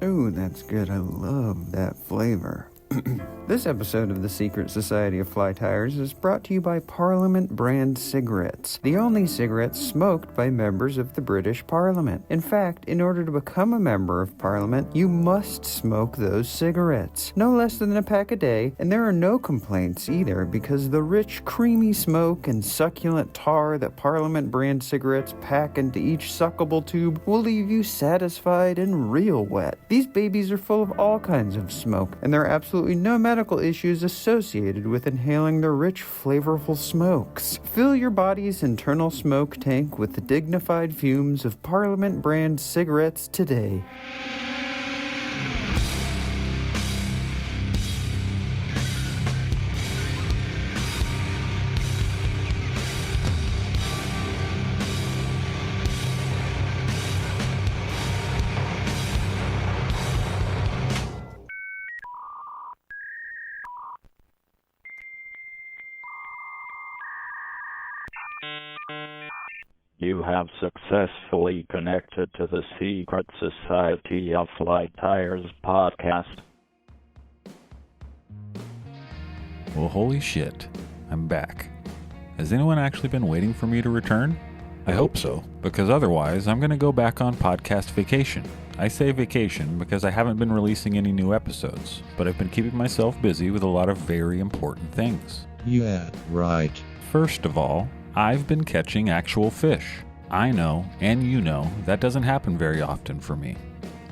Ooh, that's good. I love that flavor. This episode of the Secret Society of Fly Tires is brought to you by Parliament brand cigarettes, the only cigarettes smoked by members of the British Parliament. In fact, in order to become a member of Parliament, you must smoke those cigarettes. No less than a pack a day, and there are no complaints either because the rich, creamy smoke and succulent tar that Parliament brand cigarettes pack into each suckable tube will leave you satisfied and real wet. These babies are full of all kinds of smoke, and there are absolutely no medical issues associated with inhaling the rich, flavorful smokes. Fill your body's internal smoke tank with the dignified fumes of Parliament brand cigarettes today. You have successfully connected to the Secret Society of Fly Tires podcast. Well, holy shit. I'm back. Has anyone actually been waiting for me to return? I hope so, because otherwise I'm going to go back on podcast vacation. I say vacation because I haven't been releasing any new episodes, but I've been keeping myself busy with a lot of very important things. Yeah, right. First of all, I've been catching actual fish. I know, and you know, that doesn't happen very often for me.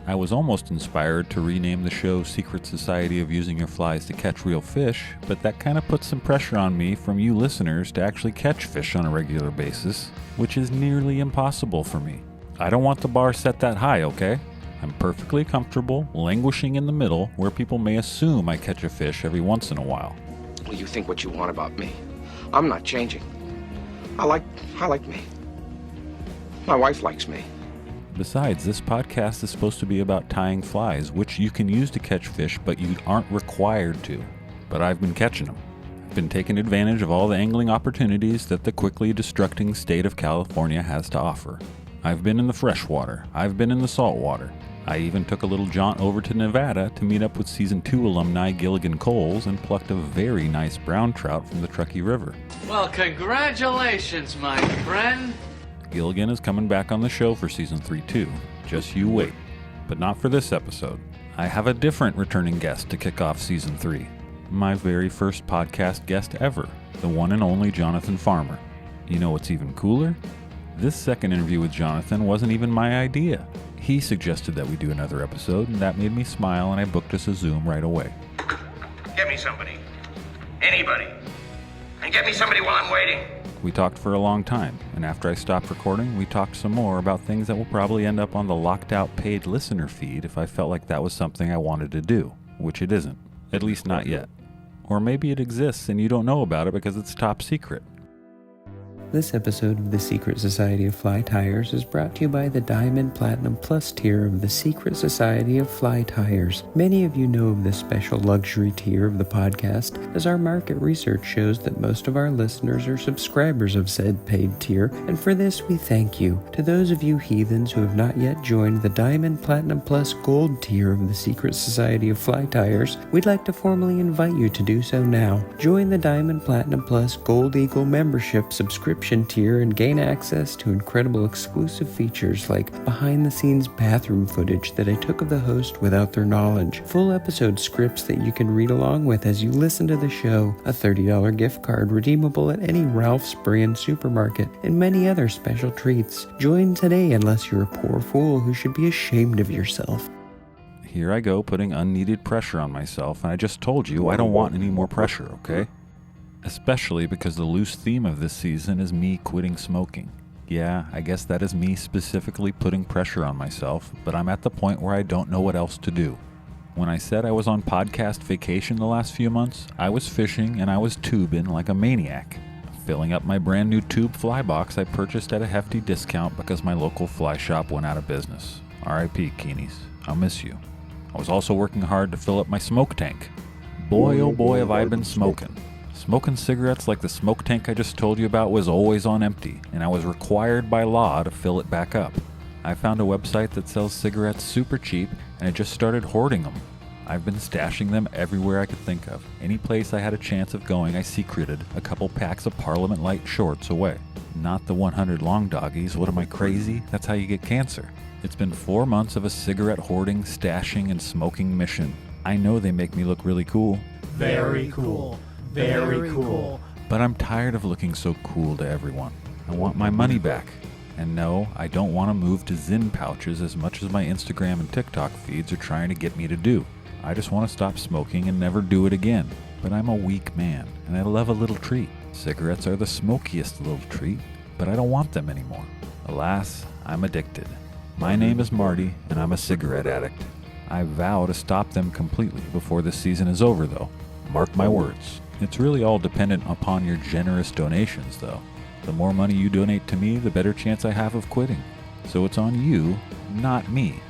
I was almost inspired to rename the show Secret Society of Using Your Flies to Catch Real Fish, but that kind of puts some pressure on me from you listeners to actually catch fish on a regular basis, which is nearly impossible for me. I don't want the bar set that high, okay? I'm perfectly comfortable languishing in the middle where people may assume I catch a fish every once in a while. Well, you think what you want about me. I'm not changing. I like me. My wife likes me. Besides, this podcast is supposed to be about tying flies, which you can use to catch fish, but you aren't required to. But I've been catching them. I've been taking advantage of all the angling opportunities that the quickly destructing state of California has to offer. I've been in the freshwater. I've been in the saltwater. I even took a little jaunt over to Nevada to meet up with Season 2 alumni Gilligan Coles and plucked a very nice brown trout from the Truckee River. Well, congratulations, my friend. Gilligan is coming back on the show for Season 3 too. Just you wait. But not for this episode. I have a different returning guest to kick off Season 3. My very first podcast guest ever, the one and only Jonathan Farmer. You know what's even cooler? This second interview with Jonathan wasn't even my idea. He suggested that we do another episode, and that made me smile, and I booked us a Zoom right away. Get me somebody. Anybody. And get me somebody while I'm waiting. We talked for a long time, and after I stopped recording, we talked some more about things that will probably end up on the locked-out paid listener feed if I felt like that was something I wanted to do, which it isn't. At least not yet. Or maybe it exists and you don't know about it because it's top secret. This episode of the Secret Society of Fly Tires is brought to you by the Diamond Platinum Plus tier of the Secret Society of Fly Tires. Many of you know of this special luxury tier of the podcast, as our market research shows that most of our listeners are subscribers of said paid tier, and for this we thank you. To those of you heathens who have not yet joined the Diamond Platinum Plus Gold tier of the Secret Society of Fly Tires, we'd like to formally invite you to do so now. Join the Diamond Platinum Plus Gold Eagle membership subscription tier and gain access to incredible exclusive features like behind-the-scenes bathroom footage that I took of the host without their knowledge, full episode scripts that you can read along with as you listen to the show, a $30 gift card redeemable at any Ralph's brand supermarket, and many other special treats. Join today unless you're a poor fool who should be ashamed of yourself. Here I go putting unneeded pressure on myself, and I just told you I don't want any more pressure, okay? Especially because the loose theme of this season is me quitting smoking. Yeah, I guess that is me specifically putting pressure on myself, but I'm at the point where I don't know what else to do. When I said I was on podcast vacation the last few months, I was fishing and I was tubing like a maniac, filling up my brand new tube fly box I purchased at a hefty discount because my local fly shop went out of business. R.I.P. Keenies, I'll miss you. I was also working hard to fill up my smoke tank. Boy, oh boy, have I been smoking. Smoking cigarettes like the smoke tank I just told you about was always on empty, and I was required by law to fill it back up. I found a website that sells cigarettes super cheap, and I just started hoarding them. I've been stashing them everywhere I could think of. Any place I had a chance of going, I secreted a couple packs of Parliament Light shorts away. Not the 100 long doggies. What am I, crazy? That's how you get cancer. It's been 4 months of a cigarette hoarding, stashing, and smoking mission. I know they make me look really cool. Very cool. Very cool. But I'm tired of looking so cool to everyone. I want my money back. And no, I don't want to move to Zyn pouches as much as my Instagram and TikTok feeds are trying to get me to do. I just want to stop smoking and never do it again. But I'm a weak man, and I love a little treat. Cigarettes are the smokiest little treat, but I don't want them anymore. Alas, I'm addicted. My name is Marty, and I'm a cigarette addict. I vow to stop them completely before this season is over, though. Mark my words. It's really all dependent upon your generous donations, though. The more money you donate to me, the better chance I have of quitting. So it's on you, not me.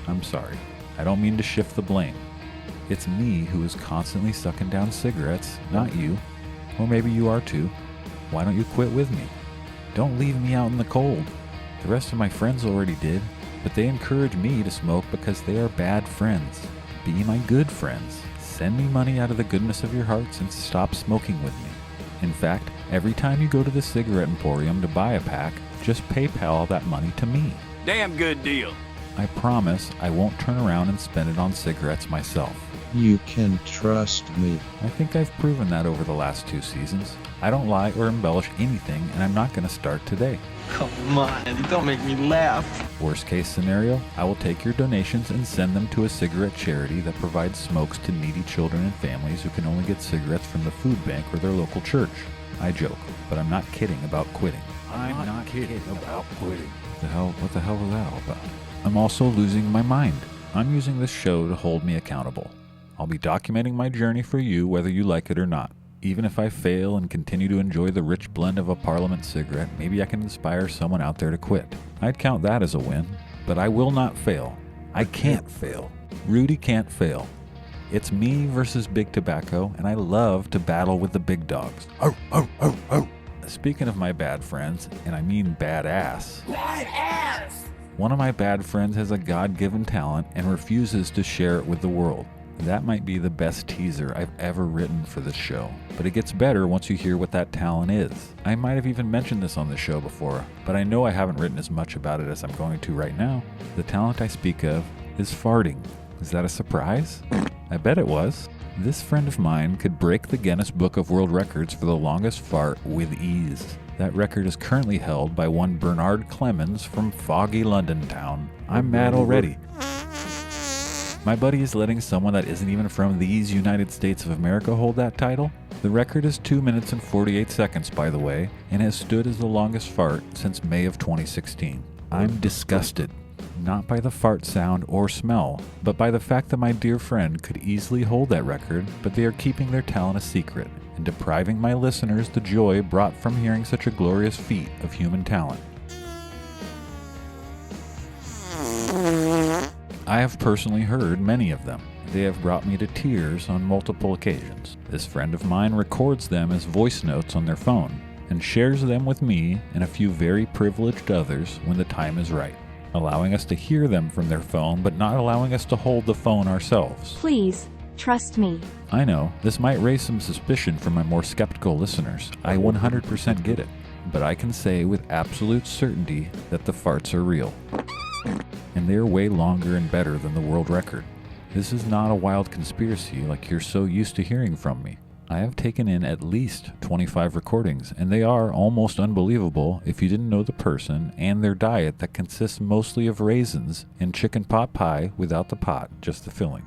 I'm sorry. I don't mean to shift the blame. It's me who is constantly sucking down cigarettes, not you. Or maybe you are too. Why don't you quit with me? Don't leave me out in the cold. The rest of my friends already did, but they encourage me to smoke because they are bad friends. Be my good friends. Send me money out of the goodness of your hearts and stop smoking with me. In fact, every time you go to the cigarette emporium to buy a pack, just PayPal that money to me. Damn good deal. I promise I won't turn around and spend it on cigarettes myself. You can trust me. I think I've proven that over the last 2 seasons. I don't lie or embellish anything, and I'm not going to start today. Come on, don't make me laugh. Worst case scenario, I will take your donations and send them to a cigarette charity that provides smokes to needy children and families who can only get cigarettes from the food bank or their local church. I joke, but I'm not kidding about quitting. I'm not kidding about quitting. What the hell was that all about? I'm also losing my mind. I'm using this show to hold me accountable. I'll be documenting my journey for you whether you like it or not. Even if I fail and continue to enjoy the rich blend of a Parliament cigarette, maybe I can inspire someone out there to quit. I'd count that as a win, but I will not fail. I can't fail. Rudy can't fail. It's me versus Big Tobacco, and I love to battle with the big dogs. Arr, arr, arr, arr. Speaking of my bad friends, and I mean badass. Badass! One of my bad friends has a God-given talent and refuses to share it with the world. That might be the best teaser I've ever written for this show, but it gets better once you hear what that talent is. I might have even mentioned this on the show before, but I know I haven't written as much about it as I'm going to right now. The talent I speak of is farting. Is that a surprise? I bet it was. This friend of mine could break the Guinness Book of World Records for the longest fart with ease. That record is currently held by one Bernard Clemens from foggy London town. I'm mad already. My buddy is letting someone that isn't even from these United States of America hold that title. The record is 2 minutes and 48 seconds, by the way, and has stood as the longest fart since May of 2016. I'm disgusted. Not by the fart sound or smell, but by the fact that my dear friend could easily hold that record, but they are keeping their talent a secret and depriving my listeners the joy brought from hearing such a glorious feat of human talent. I have personally heard many of them. They have brought me to tears on multiple occasions. This friend of mine records them as voice notes on their phone and shares them with me and a few very privileged others when the time is right, allowing us to hear them from their phone but not allowing us to hold the phone ourselves. Please, trust me. I know, this might raise some suspicion from my more skeptical listeners. I 100% get it. But I can say with absolute certainty that the farts are real. And they're way longer and better than the world record. This is not a wild conspiracy like you're so used to hearing from me. I have taken in at least 25 recordings, and they are almost unbelievable if you didn't know the person and their diet that consists mostly of raisins and chicken pot pie without the pot, just the filling.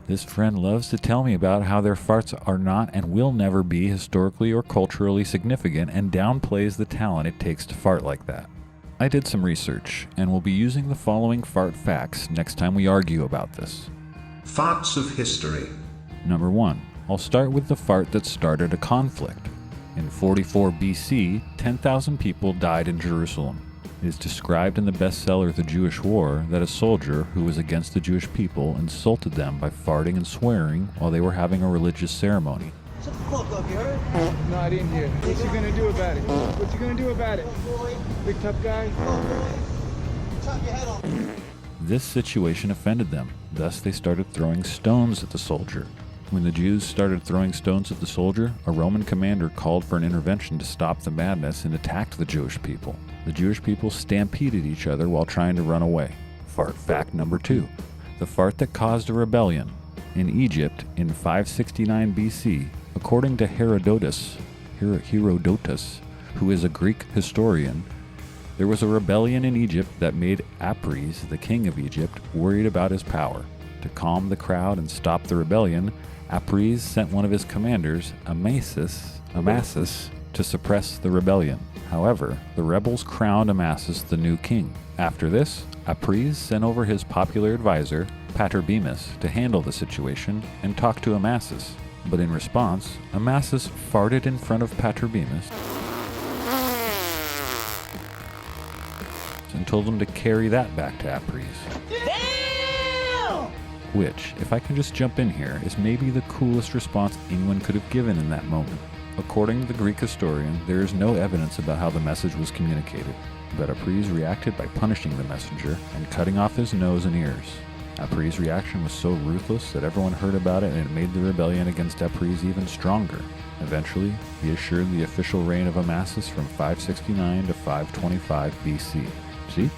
This friend loves to tell me about how their farts are not and will never be historically or culturally significant and downplays the talent it takes to fart like that. I did some research and will be using the following fart facts next time we argue about this. Farts of history. Number 1. I'll start with the fart that started a conflict. In 44 BC, 10,000 people died in Jerusalem. It is described in the bestseller The Jewish War that a soldier who was against the Jewish people insulted them by farting and swearing while they were having a religious ceremony. Shut the fuck up, you heard? No, I didn't hear. What you gonna do about it? What you gonna do about it? Big tough guy? Chop your head off. This situation offended them, thus they started throwing stones at the soldier. When the Jews started throwing stones at the soldier, a Roman commander called for an intervention to stop the madness and attacked the Jewish people. The Jewish people stampeded each other while trying to run away. Fart fact number 2. The fart that caused a rebellion. In Egypt, in 569 BC, according to Herodotus, who is a Greek historian, there was a rebellion in Egypt that made Apries, the king of Egypt, worried about his power. To calm the crowd and stop the rebellion, Apries sent one of his commanders, Amasis, to suppress the rebellion. However, the rebels crowned Amasis the new king. After this, Apries sent over his popular advisor, Veevus, to handle the situation and talk to Amasis. But in response, Amasis farted in front of Veevus and told him to carry that back to Apries. Which, if I can just jump in here, is maybe the coolest response anyone could have given in that moment. According to the Greek historian, there is no evidence about how the message was communicated, but Apries reacted by punishing the messenger and cutting off his nose and ears. Apries' reaction was so ruthless that everyone heard about it, and it made the rebellion against Apries even stronger. Eventually, he assured the official reign of Amasis from 569 to 525 BC. See?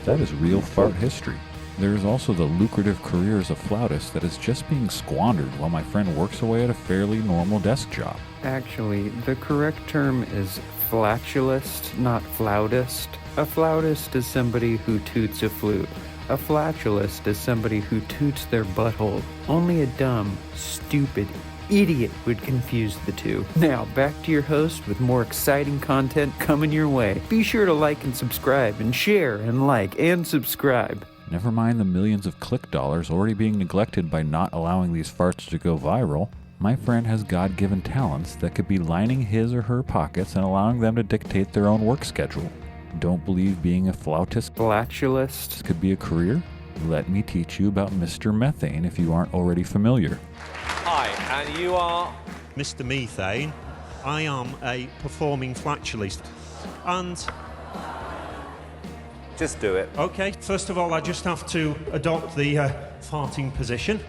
That is real fart history. There is also the lucrative career as a flautist that is just being squandered while my friend works away at a fairly normal desk job. Actually, the correct term is flatulist, not flautist. A flautist is somebody who toots a flute. A flatulist is somebody who toots their butthole. Only a dumb, stupid idiot would confuse the two. Now, back to your host with more exciting content coming your way. Be sure to like and subscribe, and share and like and subscribe. Never mind the millions of click dollars already being neglected by not allowing these farts to go viral. My friend has God-given talents that could be lining his or her pockets and allowing them to dictate their own work schedule. Don't believe being a flatulist could be a career? Let me teach you about Mr. Methane if you aren't already familiar. Hi, and you are? Mr. Methane. I am a performing flatulist. And... just do it. Okay, first of all, I just have to adopt the farting position.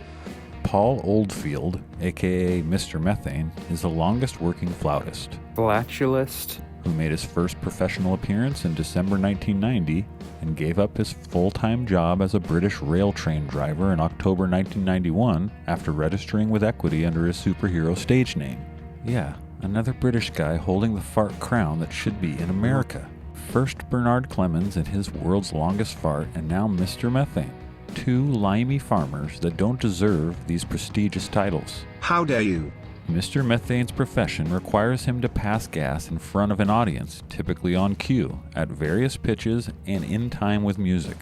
Paul Oldfield, aka Mr. Methane, is the longest working flautist. Flatulist. Who made his first professional appearance in December 1990 and gave up his full-time job as a British rail train driver in October 1991 after registering with equity under his superhero stage name. Yeah, another British guy holding the fart crown that should be in America. First Bernard Clemens and his world's longest fart, and now Mr. Methane. Two limey farmers that don't deserve these prestigious titles. How dare you? Mr. Methane's profession requires him to pass gas in front of an audience, typically on cue, at various pitches and in time with music.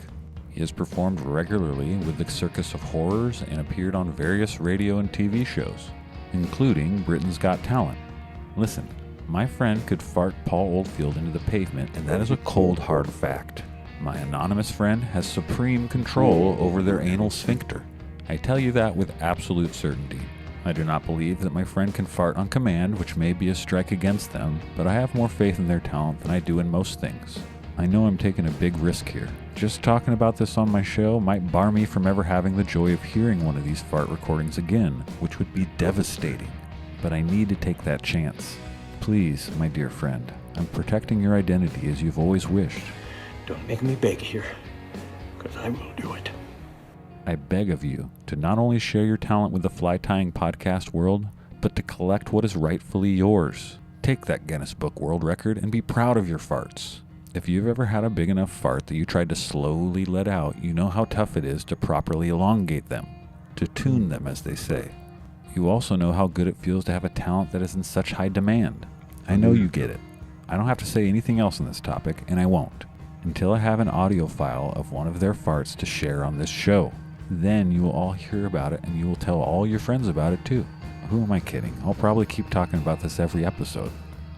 He has performed regularly with the Circus of Horrors and appeared on various radio and TV shows, including Britain's Got Talent. Listen, my friend could fart Paul Oldfield into the pavement, and that is a cold, hard fact. My anonymous friend has supreme control over their anal sphincter. I tell you that with absolute certainty. I do not believe that my friend can fart on command, which may be a strike against them, but I have more faith in their talent than I do in most things. I know I'm taking a big risk here. Just talking about this on my show might bar me from ever having the joy of hearing one of these fart recordings again, which would be devastating. But I need to take that chance. Please, my dear friend, I'm protecting your identity as you've always wished. Don't make me beg here, because I will do it. I beg of you to not only share your talent with the fly tying podcast world, but to collect what is rightfully yours. Take that Guinness Book World Record and be proud of your farts. If you've ever had a big enough fart that you tried to slowly let out, you know how tough it is to properly elongate them, to tune them, as they say. You also know how good it feels to have a talent that is in such high demand. I know you get it. I don't have to say anything else on this topic, and I won't, until I have an audio file of one of their farts to share on this show. Then you will all hear about it, and you will tell all your friends about it too. Who am I kidding? I'll probably keep talking about this every episode.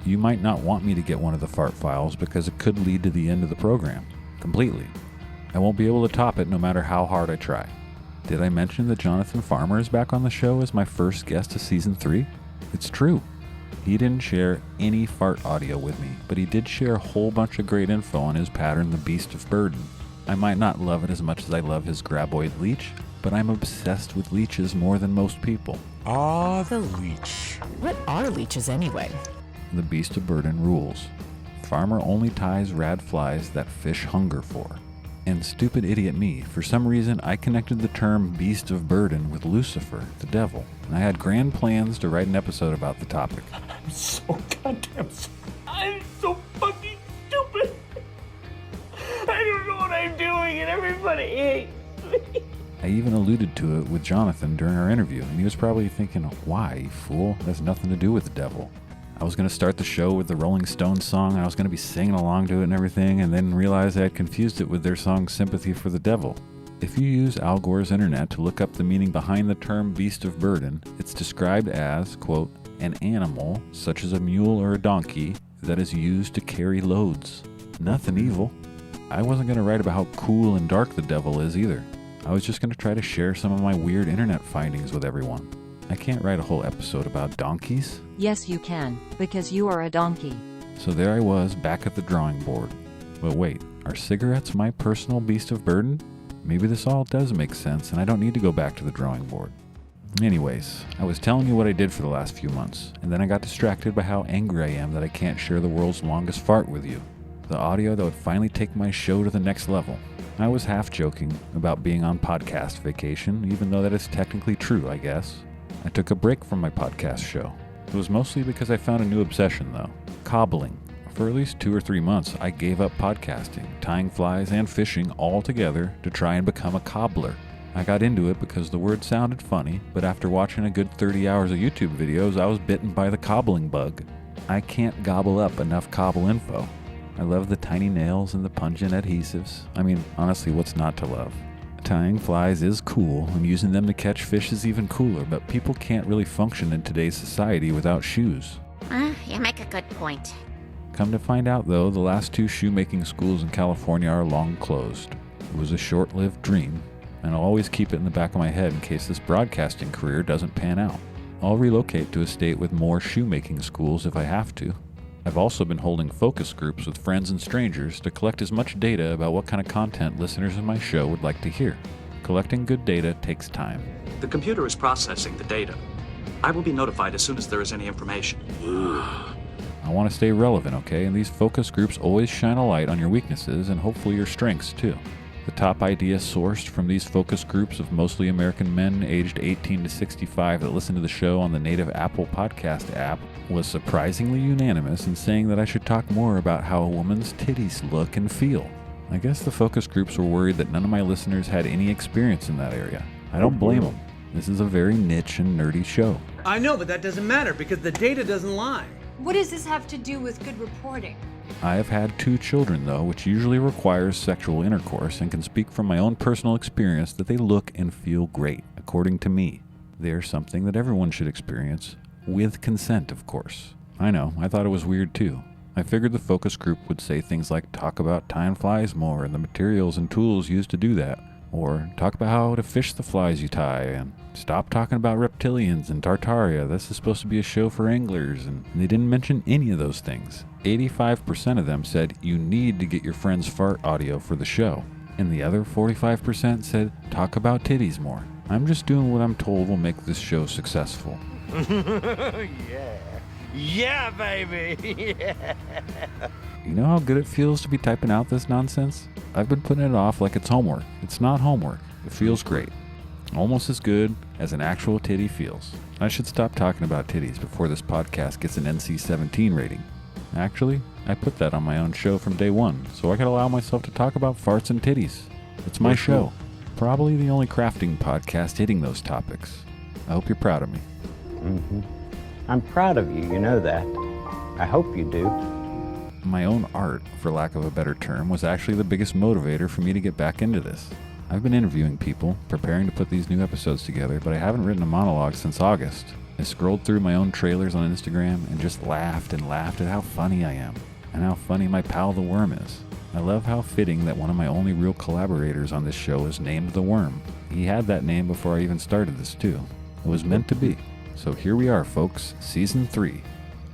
You might not want me to get one of the fart files because it could lead to the end of the program. Completely. I won't be able to top it no matter how hard I try. Did I mention that Jonathan Farmer is back on the show as my first guest of Season 3? It's true. He didn't share any fart audio with me, but he did share a whole bunch of great info on his pattern, the Beast of Burden. I might not love it as much as I love his graboid leech, but I'm obsessed with leeches more than most people. The leech. What are leeches anyway? The Beast of Burden rules. Farmer only ties rad flies that fish hunger for. And stupid idiot me, for some reason I connected the term Beast of Burden with Lucifer, the devil, and I had grand plans to write an episode about the topic. I'm so goddamn I'm so fucking stupid. I don't know what I'm doing and everybody hates me. I even alluded to it with Jonathan during our interview, and he was probably thinking, why, you fool? It has nothing to do with the devil. I was going to start the show with the Rolling Stones song, and I was going to be singing along to it and everything, and then realized I had confused it with their song Sympathy for the Devil. If you use Al Gore's internet to look up the meaning behind the term Beast of Burden, it's described as, quote, an animal, such as a mule or a donkey, that is used to carry loads. Nothing evil. I wasn't going to write about how cool and dark the devil is either. I was just going to try to share some of my weird internet findings with everyone. I can't write a whole episode about donkeys. Yes, you can, because you are a donkey. So there I was, back at the drawing board. But wait, are cigarettes my personal beast of burden? Maybe this all does make sense, and I don't need to go back to the drawing board. Anyways, I was telling you what I did for the last few months, and then I got distracted by how angry I am that I can't share the world's longest fart with you. The audio that would finally take my show to the next level. I was half joking about being on podcast vacation, even though that is technically true, I guess. I took a break from my podcast show. It was mostly because I found a new obsession, though. Cobbling. For at least 2 or 3 months, I gave up podcasting, tying flies, and fishing all together to try and become a cobbler. I got into it because the word sounded funny, but after watching a good 30 hours of YouTube videos, I was bitten by the cobbling bug. I can't gobble up enough cobble info. I love the tiny nails and the pungent adhesives. I mean, honestly, what's not to love? Tying flies is cool, and using them to catch fish is even cooler, but people can't really function in today's society without shoes. You make a good point. Come to find out, though, the last 2 shoemaking schools in California are long closed. It was a short-lived dream, and I'll always keep it in the back of my head in case this broadcasting career doesn't pan out. I'll relocate to a state with more shoemaking schools if I have to. I've also been holding focus groups with friends and strangers to collect as much data about what kind of content listeners of my show would like to hear. Collecting good data takes time. The computer is processing the data. I will be notified as soon as there is any information. I want to stay relevant, okay? And these focus groups always shine a light on your weaknesses and hopefully your strengths too. The top ideas sourced from these focus groups of mostly American men aged 18 to 65 that listen to the show on the native Apple podcast app was surprisingly unanimous in saying that I should talk more about how a woman's titties look and feel. I guess the focus groups were worried that none of my listeners had any experience in that area. I don't blame them. This is a very niche and nerdy show. I know, but that doesn't matter because the data doesn't lie. What does this have to do with good reporting? I have had 2 children, though, which usually requires sexual intercourse, and can speak from my own personal experience that they look and feel great, according to me. They are something that everyone should experience, with consent, of course. I know, I thought it was weird too. I figured the focus group would say things like talk about tying flies more and the materials and tools used to do that, or talk about how to fish the flies you tie, and stop talking about reptilians and Tartaria. This is supposed to be a show for anglers, and they didn't mention any of those things. 85% of them said you need to get your friend's fart audio for the show, and the other 45% said talk about titties more. I'm just doing what I'm told will make this show successful. Yeah, baby. Yeah. You know how good it feels to be typing out this nonsense? I've been putting it off like it's homework. It's not homework. It feels great. Almost as good as an actual titty feels. I should stop talking about titties before this podcast gets an NC-17 rating. Actually, I put that on my own show from day one, so I could allow myself to talk about farts and titties. It's my show. Probably the only crafting podcast hitting those topics. I hope you're proud of me. Mm-hmm. I'm proud of you, you know that. I hope you do. My own art, for lack of a better term, was actually the biggest motivator for me to get back into this. I've been interviewing people, preparing to put these new episodes together, but I haven't written a monologue since August. I scrolled through my own trailers on Instagram and just laughed and laughed at how funny I am, and how funny my pal the Worm is. I love how fitting that one of my only real collaborators on this show is named the Worm. He had that name before I even started this too. It was meant to be. So here we are, folks, Season 3.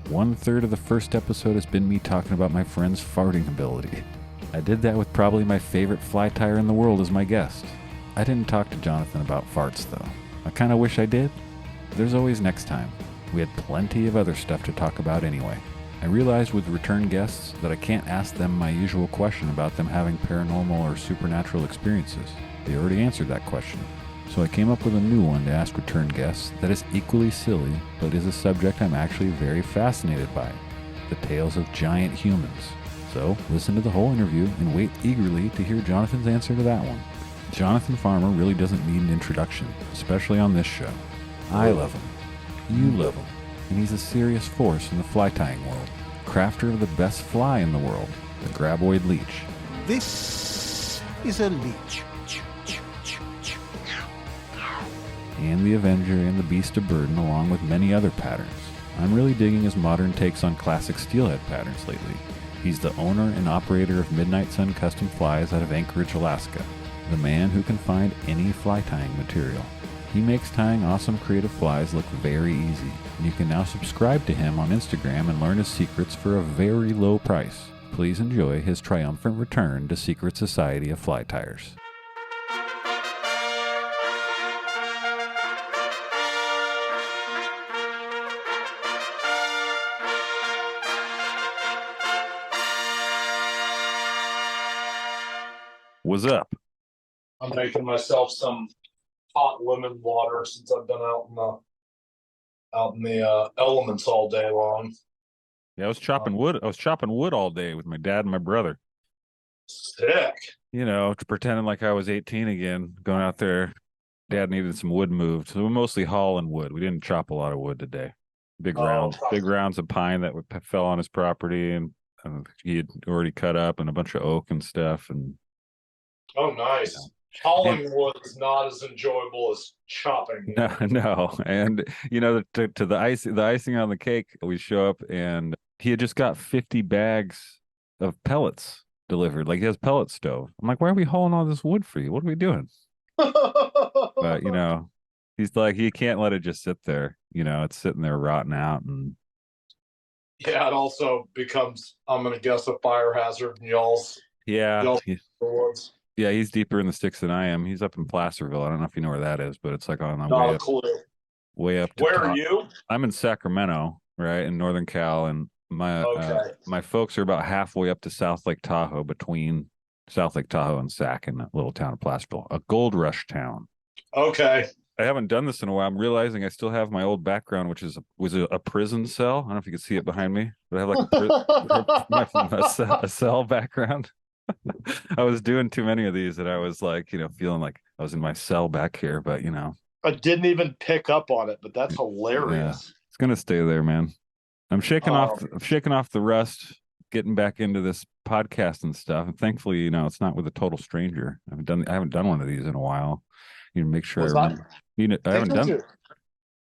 1/3 of the first episode has been me talking about my friend's farting ability. I did that with probably my favorite fly tyer in the world as my guest. I didn't talk to Jonathan about farts, though. I kind of wish I did. There's always next time. We had plenty of other stuff to talk about anyway. I realized with return guests that I can't ask them my usual question about them having paranormal or supernatural experiences. They already answered that question. So I came up with a new one to ask return guests that is equally silly, but is a subject I'm actually very fascinated by. The tales of giant humans. So listen to the whole interview and wait eagerly to hear Jonathan's answer to that one. Jonathan Farmer really doesn't need an introduction, especially on this show. I love him. You love him. And he's a serious force in the fly tying world. Crafter of the best fly in the world, the graboid leech. This is a leech. And the Avenger and the Beast of Burden, along with many other patterns. I'm really digging his modern takes on classic steelhead patterns lately. He's the owner and operator of Midnight Sun Custom Flies out of Anchorage, Alaska. The man who can find any fly tying material. He makes tying awesome creative flies look very easy, and you can now subscribe to him on Instagram and learn his secrets for a very low price. Please enjoy his triumphant return to Secret Society of Fly Tyers. What's up? I'm making myself some hot lemon water since I've been out in the elements all day long. Yeah, I was chopping wood. I was chopping wood all day with my dad and my brother. Sick. You know, pretending like I was 18 again, going out there. Dad needed some wood moved, so we're mostly hauling wood. We didn't chop a lot of wood today. Big rounds of pine that fell on his property, and he had already cut up, and a bunch of oak and stuff. And oh, nice. Hauling wood is not as enjoyable as chopping. No. And you know, to the icing on the cake, we show up and he had just got 50 bags of pellets delivered. Like, he has pellet stove. I'm like, why are we hauling all this wood for you? What are we doing? But you know, he's like, he can't let it just sit there. You know, it's sitting there rotting out. And yeah, it also becomes, I'm gonna guess, a fire hazard in y'all's woods. Yeah, he's deeper in the sticks than I am. He's up in Placerville. I don't know if you know where that is, but it's like on the way up to Where top. are you? I'm in Sacramento, right, in Northern Cal, and my folks are about halfway up to South Lake Tahoe, between South Lake Tahoe and Sac, in that little town of Placerville, a gold rush town. Okay. I haven't done this in a while. I'm realizing I still have my old background, which was a prison cell. I don't know if you can see it behind me, but I have like a cell background. I was doing too many of these, and I was like, you know, feeling like I was in my cell back here, but you know, I didn't even pick up on it, but that's hilarious. Yeah, it's gonna stay there, man. I'm shaking off the rust, getting back into this podcast and stuff. And thankfully, you know, it's not with a total stranger. I haven't done one of these in a while. You know, make sure I remember. I haven't done. I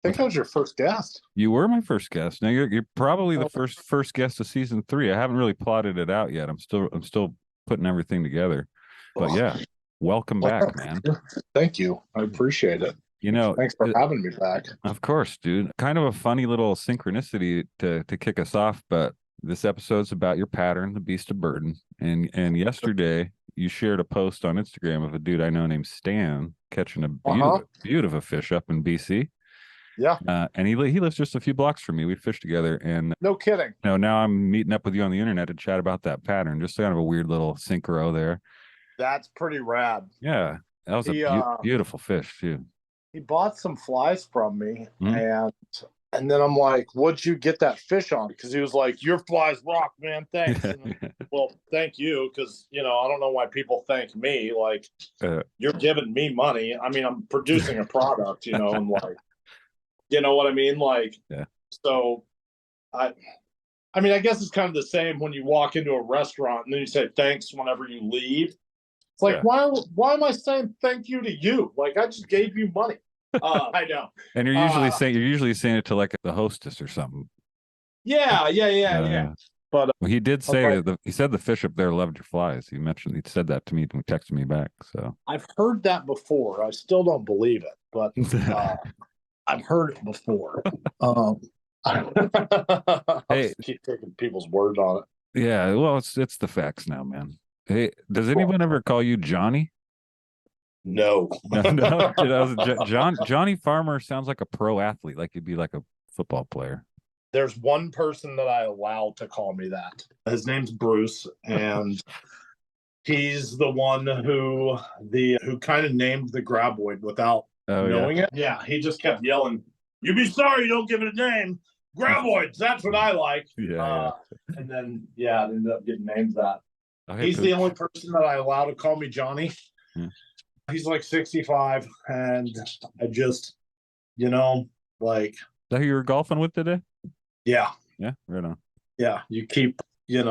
think I was your first guest. You were my first guest. Now you're probably the first guest of season 3. I haven't really plotted it out yet. I'm still putting everything together. But yeah, welcome back, man. Thank you. I appreciate it. You know, thanks for having me back. Of course, dude. Kind of a funny little synchronicity to kick us off, but this episode's about your pattern, the Beast of Burden. And yesterday you shared a post on Instagram of a dude I know named Stan catching a beautiful fish up in BC. Yeah. And he lives just a few blocks from me. We fish together, and no kidding. No, now I'm meeting up with you on the internet to chat about that pattern. Just kind of a weird little synchro there. That's pretty rad. Yeah, that was a beautiful fish too. He bought some flies from me, and then I'm like, "What'd you get that fish on?" Because he was like, "Your flies rock, man. Thanks." Well, thank you, because you know I don't know why people thank me. Like, you're giving me money. I mean, I'm producing a product, you know, and like. You know what I mean? Like, yeah. So I mean, I guess it's kind of the same when you walk into a restaurant and then you say thanks whenever you leave. It's like, why am I saying thank you to you? Like, I just gave you money. I know. And you're usually saying it to like the hostess or something. Yeah. But well, he did say that he said the fish up there loved your flies. He said that to me and texted me back. So I've heard that before. I still don't believe it, but I've heard it before. I'll just keep taking people's word on it. Yeah, well, it's the facts now, man. Hey, does anyone ever call you Johnny? No. No. Johnny Farmer sounds like a pro athlete, like you'd be like a football player. There's one person that I allow to call me that. His name's Bruce, and he's the one who kind of named the graboid without knowing it. Yeah, he just kept yelling, "You be sorry you don't give it a name. Graboids, that's what I like." And then it ended up getting named that. He's the only person that I allow to call me Johnny. He's like 65, and I just, like. Is that who you were golfing with today? Yeah. Yeah, right on. Yeah, you keep, keep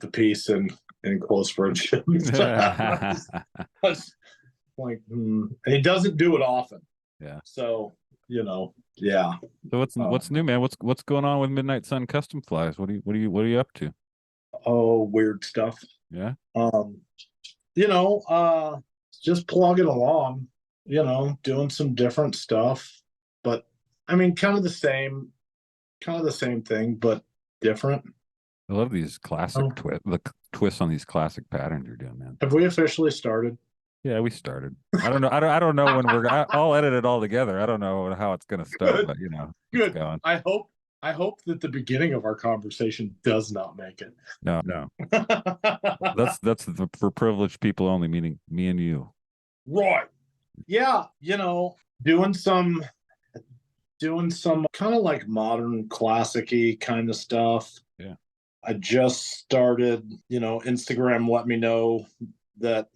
the peace and close friendship. And he doesn't do it often. Yeah. So, yeah. So what's new, man? What's going on with Midnight Sun Custom Flies? What are you up to? Oh, weird stuff. Yeah. Just plugging along, doing some different stuff. But I mean, kind of the same thing, but different. I love these classic twists on these classic patterns you're doing, man. Have we officially started? Yeah, we started. I don't know. I don't know when I'll edit it all together. I don't know how it's going to start, but good. Going. I hope that the beginning of our conversation does not make it. No. That's for privileged people only, meaning me and you. Right. Yeah. Doing some kind of like modern classic-y kind of stuff. Yeah. I just started, Instagram let me know that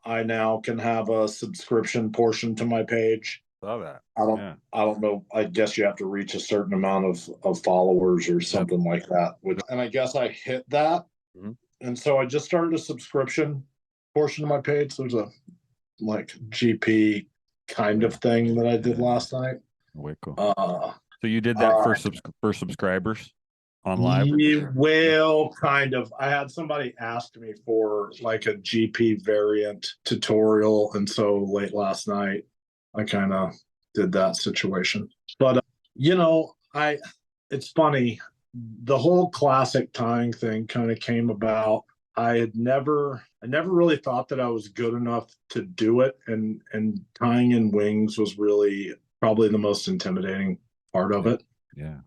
I now can have a subscription portion to my page. Saw that. I don't know. I guess you have to reach a certain amount of followers or something like that. And I guess I hit that. Mm-hmm. And so I just started a subscription portion of my page. So there's a like GP kind of thing that I did last night. Way cool. So you did that for subscribers on live? Well, kind of. I had somebody ask me for like a GP variant tutorial, and so late last night I kind of did that situation. But it's funny. The whole classic tying thing kind of came about. I never really thought that I was good enough to do it, and tying in wings was really probably the most intimidating part of it. Yeah.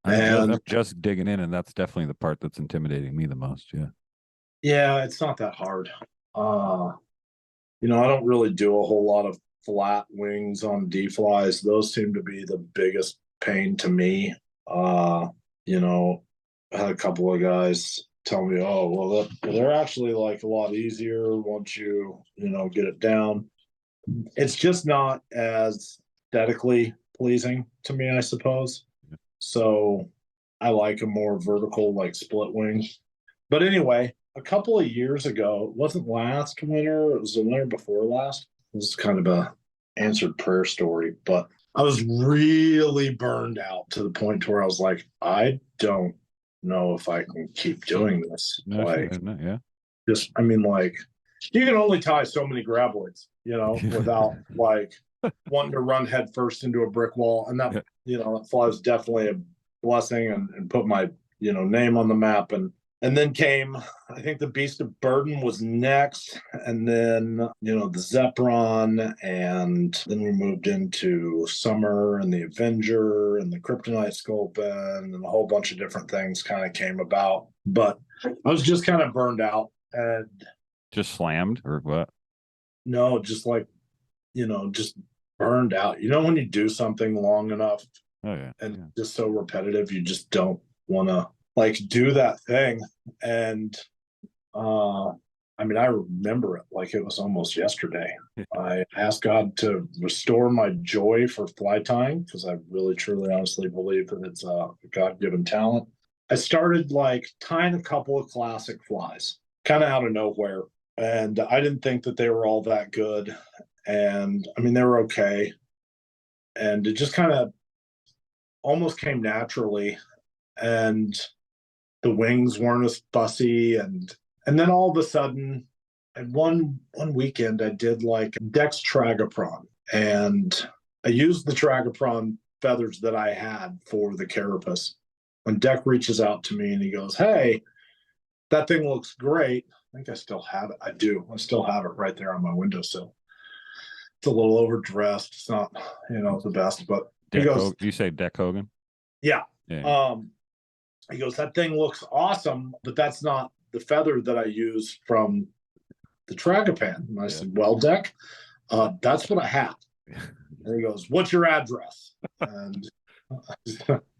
I'm just digging in, and that's definitely the part that's intimidating me the most. Yeah. Yeah, it's not that hard. I don't really do a whole lot of flat wings on D-flies. Those seem to be the biggest pain to me. I had a couple of guys tell me, "Oh, well, they're actually like a lot easier once you get it down." It's just not as aesthetically pleasing to me, I suppose. So I like a more vertical, like split wing. But anyway, a couple of years ago, it wasn't last winter, it was the winter before last. This is kind of a answered prayer story, but I was really burned out to the point where I was like, I don't know if I can keep doing this. Yeah. You can only tie so many graboids, without like wanting to run headfirst into a brick wall. And that, that fly was definitely a blessing and put my, name on the map. And then came, I think the Beast of Burden was next. And then, the Zepron. And then we moved into Summer and the Avenger and the Kryptonite Sculpin and a whole bunch of different things kind of came about. But I was just kind of burned out and just slammed or what? No, just like, just burned out. When you do something long enough just so repetitive, you just don't want to like do that thing. And I remember it like it was almost yesterday. I asked God to restore my joy for fly tying because I really, truly, honestly believe that it's a God-given talent. I started like tying a couple of classic flies kind of out of nowhere. And I didn't think that they were all that good. And they were okay. And it just kind of almost came naturally. And the wings weren't as fussy. And then all of a sudden, at one weekend, I did like Dextragopron. And I used the Tragopron feathers that I had for the carapace. When Deck reaches out to me and he goes, "Hey, that thing looks great." I think I still have it. I do. I still have it right there on my windowsill. It's a little overdressed. It's not, the best, but he goes, you say Deck Hogan? Yeah. Yeah. He goes, "That thing looks awesome, but that's not the feather that I use from the Tragopan." And I said, "Well, Deck, that's what I have." And he goes, "What's your address?" And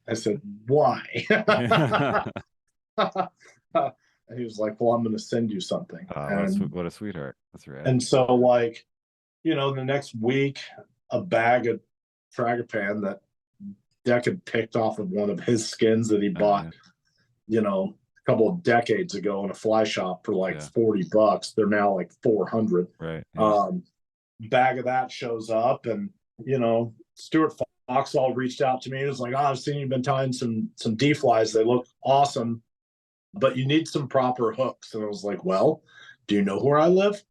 I said, "Why?" And he was like, "Well, I'm going to send you something." What a sweetheart. That's right. And so, like, the next week, a bag of Tragopan that Deck had picked off of one of his skins that he bought, a couple of decades ago in a fly shop for like $40. They're now like 400. Right. Yeah. Bag of that shows up, and Stuart Foxall reached out to me. He was like, "Oh, I've seen you've been tying some D flies. They look awesome, but you need some proper hooks." And I was like, "Well, do you know where I live?"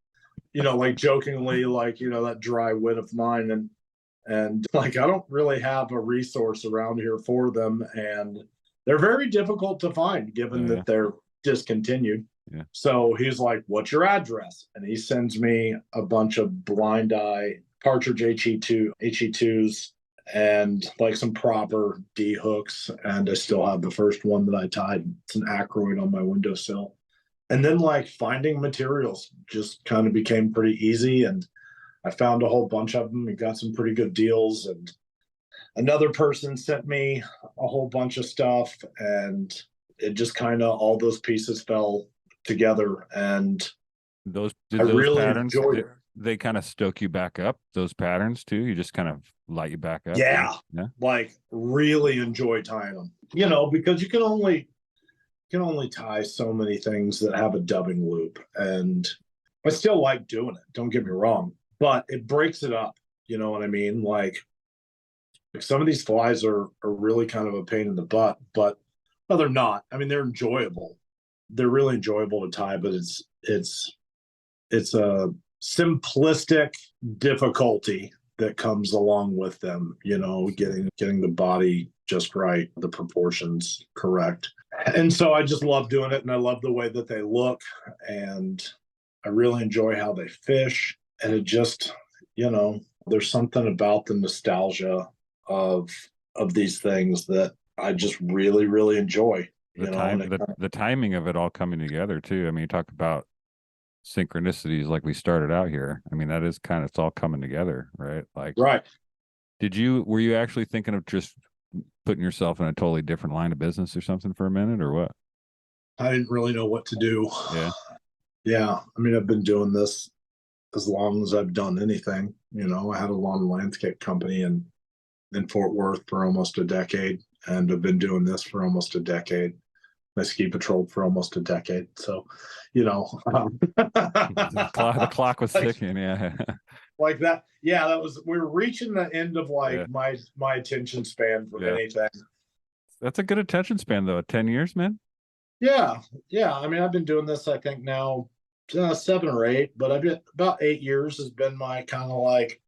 Like jokingly, like, that dry wit of mine. And like, I don't really have a resource around here for them. And they're very difficult to find given that they're discontinued. Yeah. So he's like, "What's your address?" And he sends me a bunch of blind eye partridge HE2s and like some proper D hooks. And I still have the first one that I tied. It's an Acroid on my windowsill. And then like finding materials just kind of became pretty easy. And I found a whole bunch of them and got some pretty good deals. And another person sent me a whole bunch of stuff, and it just kind of, all those pieces fell together. And those really patterns, enjoyed it. They kind of stoke you back up, those patterns too. You just kind of light you back up. Yeah. Like really enjoy tying them, because you can only tie so many things that have a dubbing loop. And I still like doing it, don't get me wrong, but it breaks it up. You know what I mean? Like some of these flies are really kind of a pain in the butt, but no, they're not. I mean, they're enjoyable. They're really enjoyable to tie, but it's a simplistic difficulty that comes along with them, getting the body just right, the proportions correct. And so I just love doing it, and I love the way that they look, and I really enjoy how they fish. And it just, there's something about the nostalgia of these things that I just really, really enjoy. The timing of it all coming together too. I mean, you talk about synchronicities like we started out here. I mean, that is it's all coming together, right? Like, right. Were you actually thinking of just putting yourself in a totally different line of business or something for a minute, or what? I didn't really know what to do. Yeah. Yeah. I mean, I've been doing this as long as I've done anything. I had a lawn landscape company in Fort Worth for almost a decade, and I've been doing this for almost a decade. I ski patrolled for almost a decade. So, the clock was ticking. Yeah. Like that. Yeah. We were reaching the end of my attention span for anything. That's a good attention span though. 10 years, man. Yeah. Yeah. I mean, I've been doing this, I think now 7 or 8, but I've been about 8 years has been my kind of like,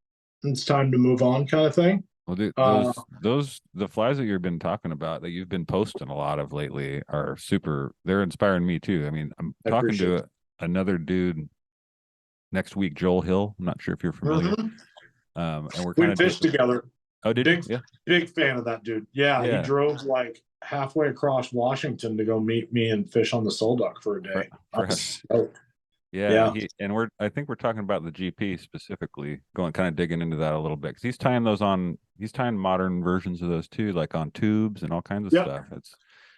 it's time to move on kind of thing. Well, dude, the flies that you've been talking about that you've been posting a lot of lately are super. They're inspiring me too. I mean, I'm talking to another dude next week, Joel Hill. I'm not sure if you're familiar. And we fished together. Oh, did you? Yeah. Big fan of that dude. Yeah, he drove like halfway across Washington to go meet me and fish on the Solduck for a day. Yeah. I think we're talking about the GP specifically, kind of digging into that a little bit, because he's tying modern versions of those too, like on tubes and all kinds of stuff.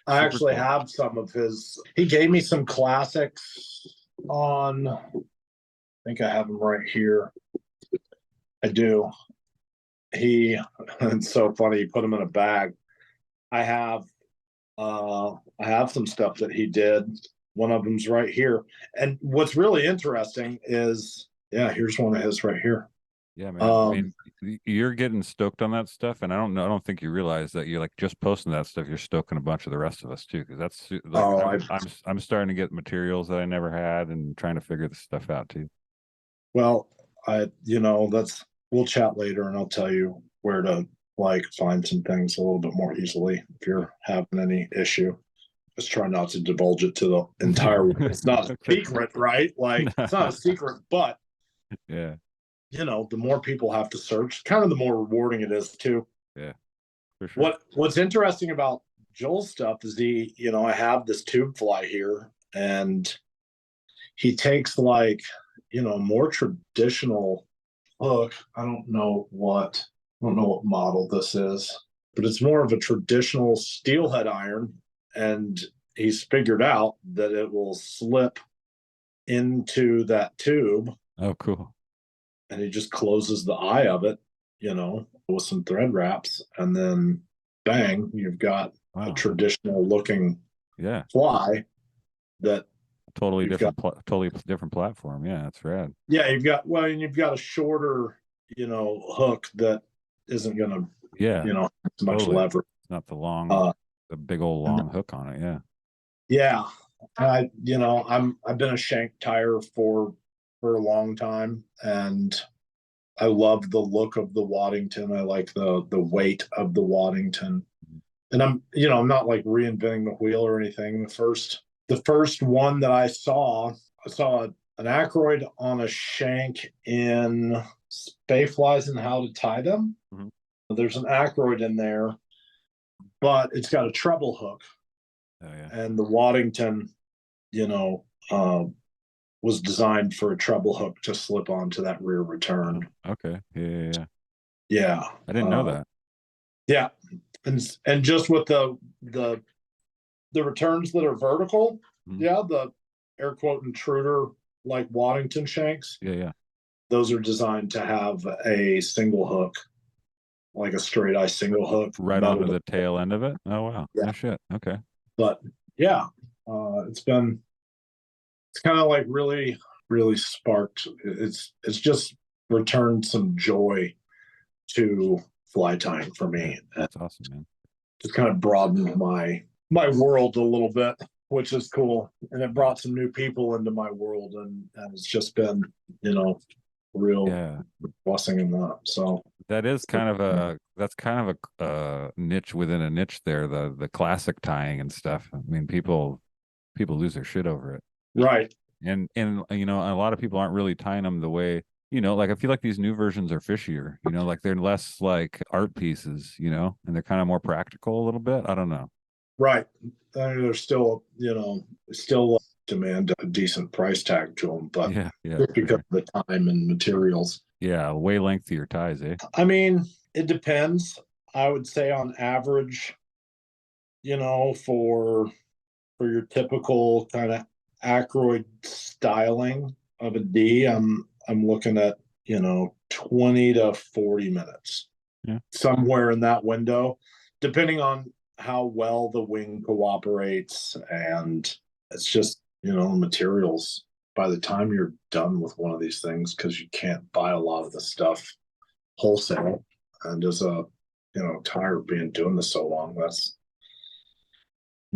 I actually have some of his. He gave me some classics on. I think I have them right here. I do. It's so funny. He put them in a bag. I have some stuff that he did. One of them's right here. And what's really interesting is, here's one of his right here. Yeah, man. I mean, you're getting stoked on that stuff, and I don't think you realize that you're like just posting that stuff. You're stoking a bunch of the rest of us too, because that's like, I'm starting to get materials that I never had, and trying to figure this stuff out too. Well, that's we'll chat later and I'll tell you where to like find some things a little bit more easily if you're having any issue. Just try not to divulge it to the entire world. It's not a secret, right? Like it's not a secret, but yeah, you know, the more people have to search, kind of the more rewarding it is too. Yeah, for sure. What's interesting about Joel's stuff is I have this tube fly here, and he takes like, more traditional hook. I don't know what model this is, but it's more of a traditional steelhead iron, and he's figured out that it will slip into that tube. Oh, cool. And he just closes the eye of it, with some thread wraps, and then bang, you've got a traditional looking fly that totally different platform. Yeah, that's rad. Yeah, you've got a shorter, hook that isn't gonna much leverage. It's not the long the big old long hook on it. Yeah. I've been a shank tire for a long time, and I love the look of the Waddington. I like the weight of the Waddington. And I'm not like reinventing the wheel or anything. The first one that I saw an acroyd on a shank in Spayflies and How to Tie Them. Mm-hmm. There's an acroyd in there, but it's got a treble hook. Oh, yeah. And the Waddington, was designed for a treble hook to slip onto that rear return. Okay. Yeah. Yeah. I didn't know that. Yeah. And just with the returns that are vertical, the air quote intruder like Waddington shanks. Yeah. Those are designed to have a single hook, like a straight eye single hook. Right onto the tail end of it? Oh, wow. Yeah. Oh, shit. Okay. But yeah, it's kind of like really, really sparked. It's just returned some joy to fly tying for me. That's awesome, man. Just kind of broadened my world a little bit, which is cool. And it brought some new people into my world, and it's just been, real blessing in that. So that is kind of a niche within a niche there, the classic tying and stuff. I mean, people lose their shit over it. Right. And a lot of people aren't really tying them the way, like I feel like these new versions are fishier, like they're less like art pieces, and they're kind of more practical a little bit. I don't know. Right. There's still, still demand a decent price tag to them, but because of the time and materials. Yeah, way lengthier ties, eh? I mean, it depends. I would say on average, for your typical kind of acroyd styling of a D, I'm looking at 20 to 40 minutes, somewhere in that window, depending on how well the wing cooperates. And it's just materials by the time you're done with one of these things, because you can't buy a lot of the stuff wholesale. And as a tire being doing this so long, that's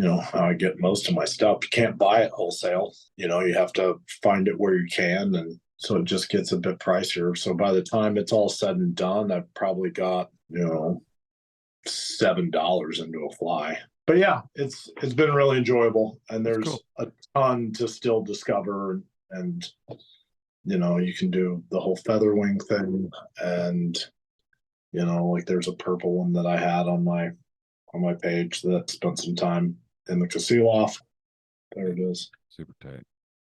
how I get most of my stuff. You can't buy it wholesale. You have to find it where you can. And so it just gets a bit pricier. So by the time it's all said and done, I've probably got, $7 into a fly. But yeah, it's been really enjoyable. And there's a ton to still discover. And, you can do the whole feather wing thing. And, like there's a purple one that I had on my page that spent some time in the Cashapp. There it is. Super tight.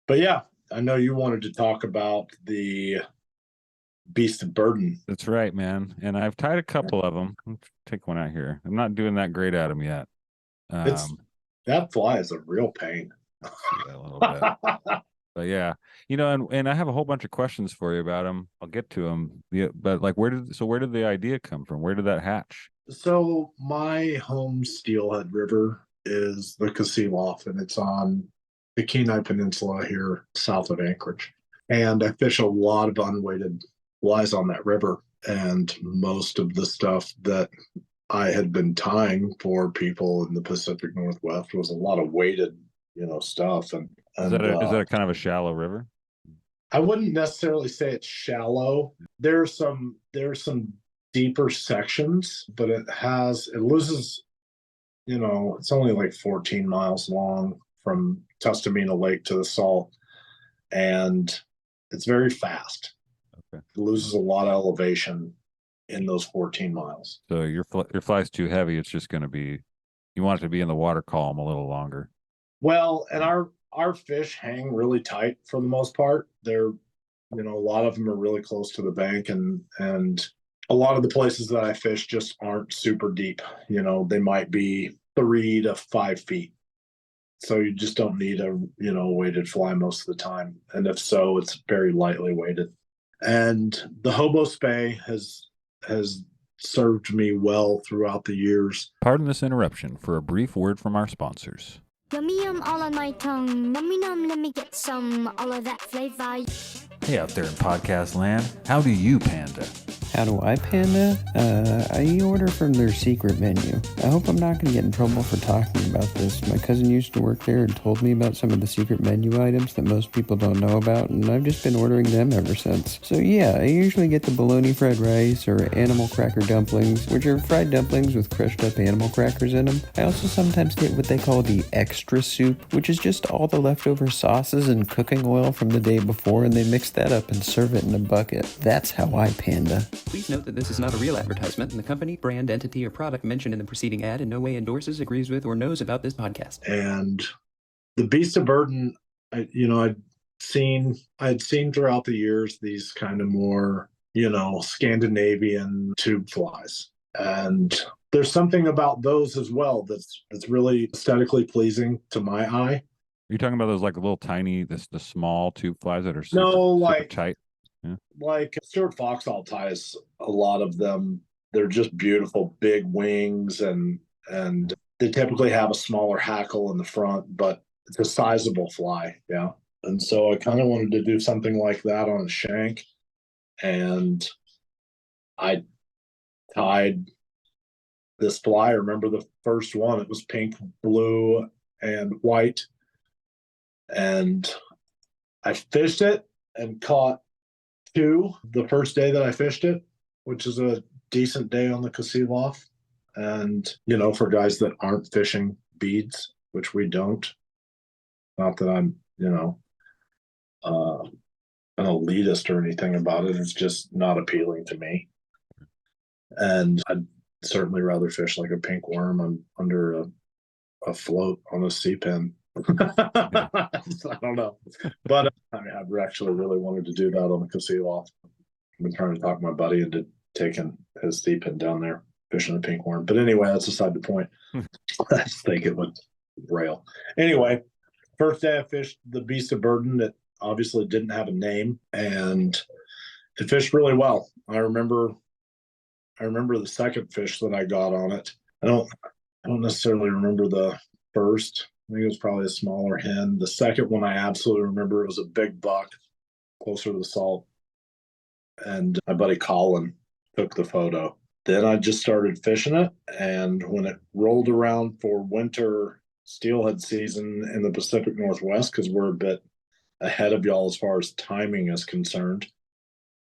But yeah, I know you wanted to talk about the Beast of Burden. That's right, man. And I've tied a couple of them. Let's take one out here. I'm not doing that great at them yet. That fly is a real pain. A little bit. But yeah, and I have a whole bunch of questions for you about them. I'll get to them. Yeah, but like, where did the idea come from? Where did that hatch? So my home steelhead river is the Cashapp, and it's on the Kenai Peninsula here south of Anchorage. And I fish a lot of unweighted flies on that river. And most of the stuff that I had been tying for people in the Pacific Northwest was a lot of weighted, stuff. And is that a kind of a shallow river? I wouldn't necessarily say it's shallow. There's some deeper sections, but it loses, it's only like 14 miles long from Tustamina Lake to the Salt, and it's very fast. Okay. It loses a lot of elevation in those 14 miles. So your fly's too heavy. It's just going to be, you want it to be in the water column a little longer. Well, and our fish hang really tight for the most part. They're, a lot of them are really close to the bank, and a lot of the places that I fish just aren't super deep. They might be 3 to 5 feet. So you just don't need a, weighted fly most of the time. And if so, it's very lightly weighted. And the hobo spay has served me well throughout the years. Pardon this interruption for a brief word from our sponsors. Yummy all on my tongue. Nummy num, let me get some. All of that flavor. Hey out there in podcast land, how do you panda? How do I panda? I order from their secret menu. I hope I'm not going to get in trouble for talking about this. My cousin used to work there and told me about some of the secret menu items that most people don't know about, and I've just been ordering them ever since. So yeah, I usually get the bologna fried rice or animal cracker dumplings, which are fried dumplings with crushed up animal crackers in them. I also sometimes get what they call the extra soup, which is just all the leftover sauces and cooking oil from the day before, and they mix that up and serve it in a bucket. That's how I panda. Please note that this is not a real advertisement, and the company, brand, entity, or product mentioned in the preceding ad in no way endorses, agrees with, or knows about this podcast. And the beast of burden, I'd seen throughout the years these kind of more, Scandinavian tube flies. And there's something about those as well that's really aesthetically pleasing to my eye. You're talking about those like little tiny, the small tube flies that are super tight? Yeah. Like Stuart Foxall ties, a lot of them, they're just beautiful big wings, and they typically have a smaller hackle in the front, but it's a sizable fly. Yeah. And so I kind of wanted to do something like that on a shank, and I tied this fly. I remember the first one, it was pink, blue, and white, and I fished it and caught 2 the first day that I fished it, which is a decent day on the Cashapp. And, for guys that aren't fishing beads, which we don't, not that I'm, an elitist or anything about it. It's just not appealing to me. And I'd certainly rather fish like a pink worm under a float on a sea pin. I don't know, but I've actually really wanted to do that on the Cashapp. I've been trying to talk my buddy into taking his sea pin down there fishing the pink worm. But anyway, that's beside the point. I just think it would rail. Anyway, first day I fished the beast of burden. It obviously didn't have a name, and it fished really well. I remember the second fish that I got on it. I don't necessarily remember the first. I think it was probably a smaller hen. The second one, I absolutely remember, it was a big buck closer to the Salt. And my buddy Colin took the photo. Then I just started fishing it. And when it rolled around for winter steelhead season in the Pacific Northwest, because we're a bit ahead of y'all as far as timing is concerned,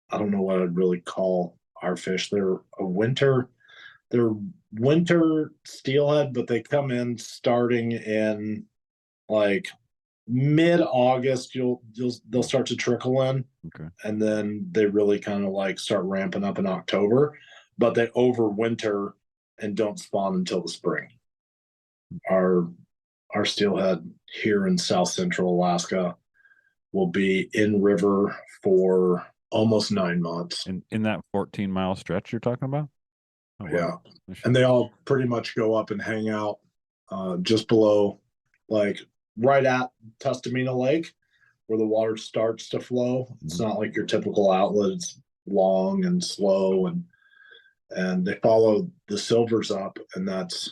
I don't know what I'd really call our fish. They're winter steelhead, but they come in starting in like mid-August. They'll start to trickle in. Okay. And then they really kind of like start ramping up in October, but they overwinter and don't spawn until the spring. Our steelhead here in South Central Alaska will be in river for almost 9 months. In that 14-mile stretch you're talking about? Oh, yeah. And they all pretty much go up and hang out just below, like right at Tustamina Lake, where the water starts to flow. It's not like your typical outlet. It's long and slow, and they follow the silvers up, and that's,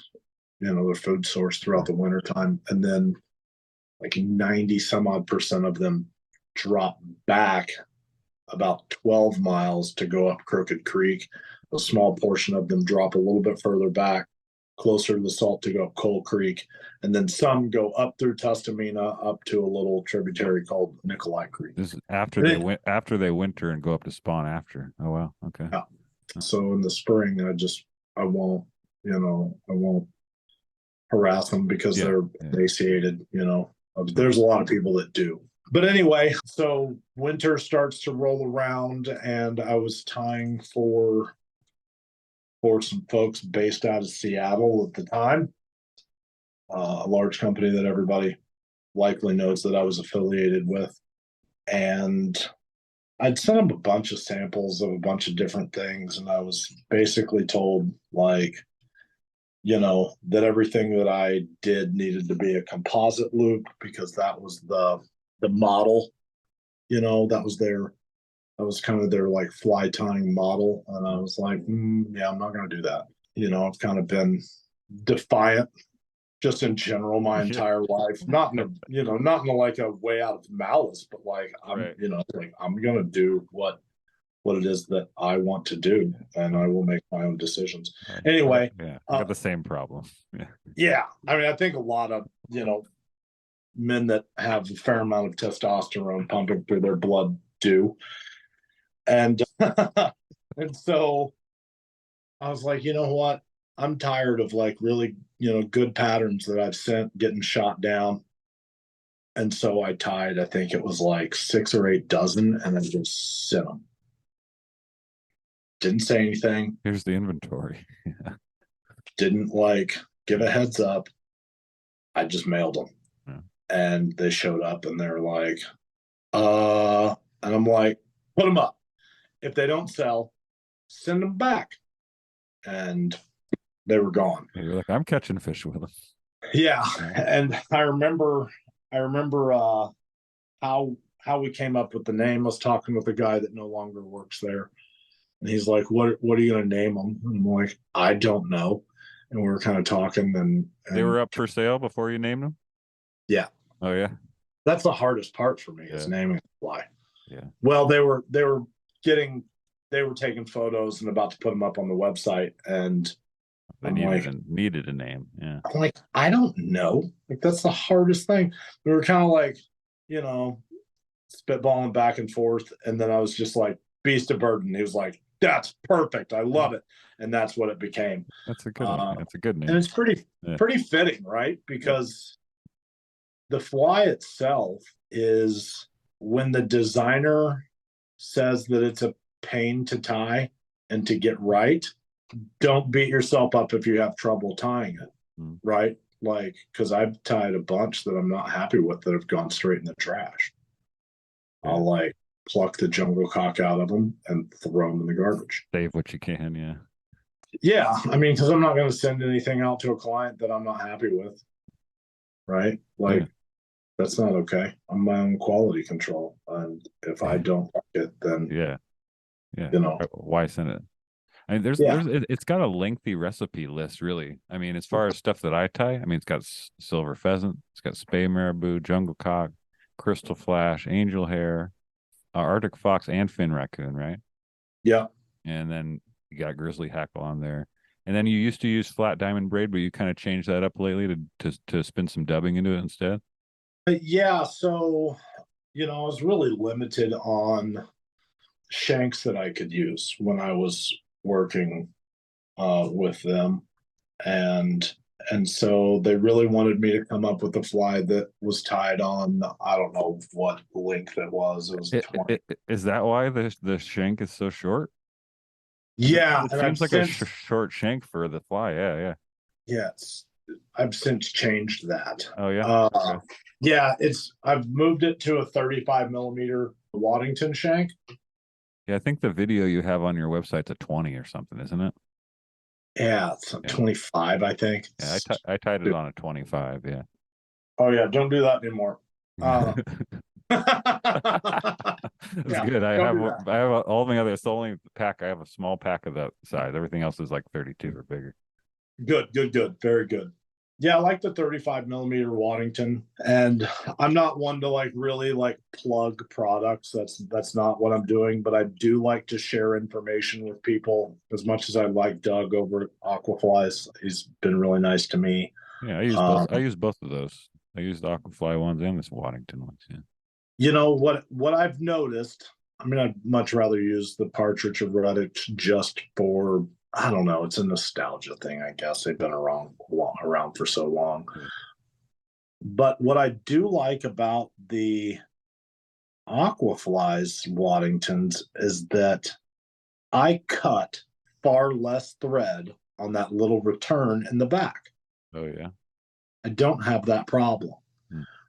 their food source throughout the winter time. And then like 90 some odd % of them drop back about 12 miles to go up Crooked Creek. A small portion of them drop a little bit further back closer to the salt to go up Coal Creek, and then some go up through Tustamina up to a little tributary called Nikolai Creek. This is after they winter and go up to spawn after. Oh wow, okay. Yeah. So in the spring, I won't harass them because they're emaciated. There's a lot of people that do. But anyway, so winter starts to roll around, and I was tying for some folks based out of Seattle at the time, a large company that everybody likely knows that I was affiliated with. And I'd sent them a bunch of samples of a bunch of different things, and I was basically told, like, that everything that I did needed to be a composite loop because that was the model, that was kind of their like fly tying model. And I was like, yeah, I'm not going to do that. I've kind of been defiant just in general my entire life, not in a like a way out of malice, but like I'm going to do what it is that I want to do, and I will make my own decisions. Anyway, I got the same problem. Yeah, I mean, I think a lot of men that have a fair amount of testosterone pumping through their blood do, and and so I was like, you know what? I'm tired of like really good patterns that I've sent getting shot down. And so I tied, I think it was like 6 or 8 dozen, and then just sent them. Didn't say anything. Here's the inventory. Didn't like give a heads up. I just mailed them. Yeah. And they showed up and they're like, and I'm like, put them up. If they don't sell, send them back. And they were gone. You're like, I'm catching fish with them. Yeah. And I remember how we came up with the name. I was talking with a guy that no longer works there. And he's like, what are you going to name them? And I'm like, I don't know. And we were kind of talking. And they were up for sale before you named them? Yeah. Oh, yeah? That's the hardest part for me is naming a fly. Yeah. Well, they were taking photos and about to put them up on the website. And they needed a name. Yeah. I'm like, I don't know. Like, that's the hardest thing. We were kind of like, spitballing back and forth. And then I was just like, Beast of Burden. He was like, that's perfect. I love it. And that's what it became. That's a good name. That's a good name. And it's pretty fitting, right? Because the fly itself is, when the designer says that it's a pain to tie and to get right, don't beat yourself up if you have trouble tying it, right? Like, because I've tied a bunch that I'm not happy with that have gone straight in the trash. I'll like pluck the jungle cock out of them and throw them in the garbage. Save what you can, yeah. Yeah, I mean, because I'm not going to send anything out to a client that I'm not happy with, right? Like, that's not okay. I'm my own quality control, and if I don't like it, then why send it? I mean, it's got a lengthy recipe list, really. I mean, as far as stuff that I tie, I mean, it's got silver pheasant, it's got spay marabou, jungle cock, Krystal Flash, angel hair, Arctic fox, and fin raccoon, right? Yeah. And then you got grizzly hackle on there. And then you used to use flat diamond braid, but you kind of changed that up lately to spin some dubbing into it instead. Yeah, so I was really limited on shanks that I could use when I was working with them, and so they really wanted me to come up with a fly that was tied on, I don't know what length it was. It was 20. Is that why the shank is so short? Yeah, it seems like a short shank for the fly. Yeah. I've since changed that. Oh yeah. Yeah, I've moved it to a 35 millimeter Waddington shank. Yeah, I think the video you have on your website's a 20 or something, isn't it? Yeah, it's a 25, I think. Yeah, I tied it on a 25. Yeah. Oh yeah, don't do that anymore. That's good. I have all my other. It's the only pack I have, a small pack of that size. Everything else is like 32 or bigger. Good, very good. Yeah, I like the 35 millimeter Waddington, and I'm not one to like really like plug products. That's not what I'm doing, but I do like to share information with people as much as I like Doug over at Aquaflies. He's been really nice to me. Yeah, I use both of those. I use the Aquafly ones and this Waddington ones. Yeah. You know what I've noticed, I mean, I'd much rather use the Partridge or Redditch just for, I don't know, it's a nostalgia thing, I guess. They've been around for so long. But what I do like about the Aquaflies Waddingtons is that I cut far less thread on that little return in the back. Oh, yeah. I don't have that problem.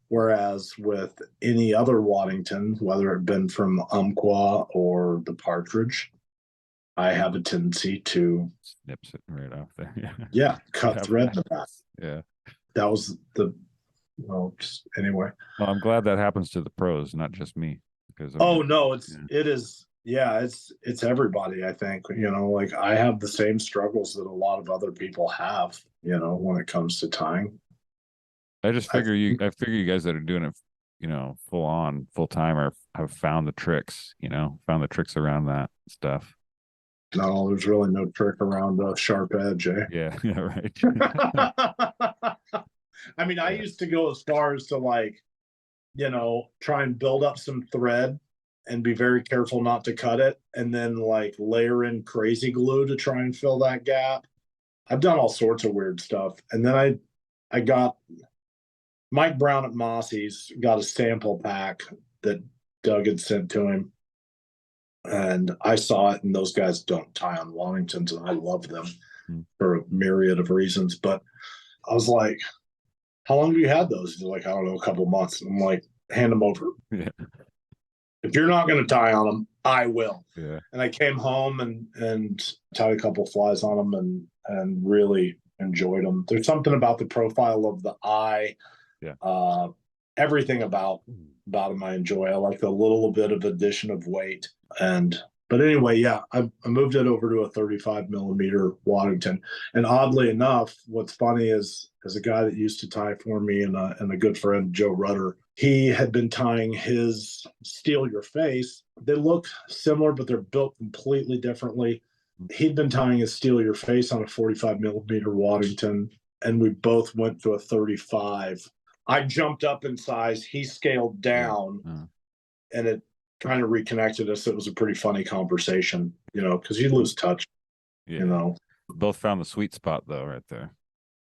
Whereas with any other Waddington, whether it been from Umpqua or the Partridge, I have a tendency to snips it right off there. Yeah, yeah, cut thread in the back. Yeah, that was the just anyway. Well, I'm glad that happens to the pros, not just me. Because it's everybody. I think, you know, like I have the same struggles that a lot of other people have, you know, when it comes to tying. I figure you guys that are doing it, you know, full time have found the tricks, you know, around that stuff. No, there's really no trick around a sharp edge, eh? Yeah, right. I mean, I used to go as far as to like, you know, try and build up some thread and be very careful not to cut it, and then like layer in crazy glue to try and fill that gap. I've done all sorts of weird stuff. And then I got Mike Brown at Mossy's got a sample pack that Doug had sent to him. And I saw it, and those guys don't tie on Waddingtons, and I love them for a myriad of reasons. But I was like, how long have you had those? He's like, I don't know, a couple of months. And I'm like, hand them over. Yeah. If you're not going to tie on them, I will. Yeah. And I came home and tied a couple of flies on them and really enjoyed them. There's something about the profile of the eye. Yeah. Everything about them I enjoy. I like the little bit of addition of weight. But anyway, yeah, I moved it over to a 35 millimeter Waddington. And oddly enough, what's funny is, as a guy that used to tie for me and a good friend, Joe Rudder, he had been tying his Steal Your Face. They look similar, but they're built completely differently. He'd been tying his Steal Your Face on a 45 millimeter Waddington, and we both went to a 35. I jumped up in size. He scaled down, and it kind of reconnected us. It was a pretty funny conversation, you know, because you lose touch, you know. Both found the sweet spot, though, right there.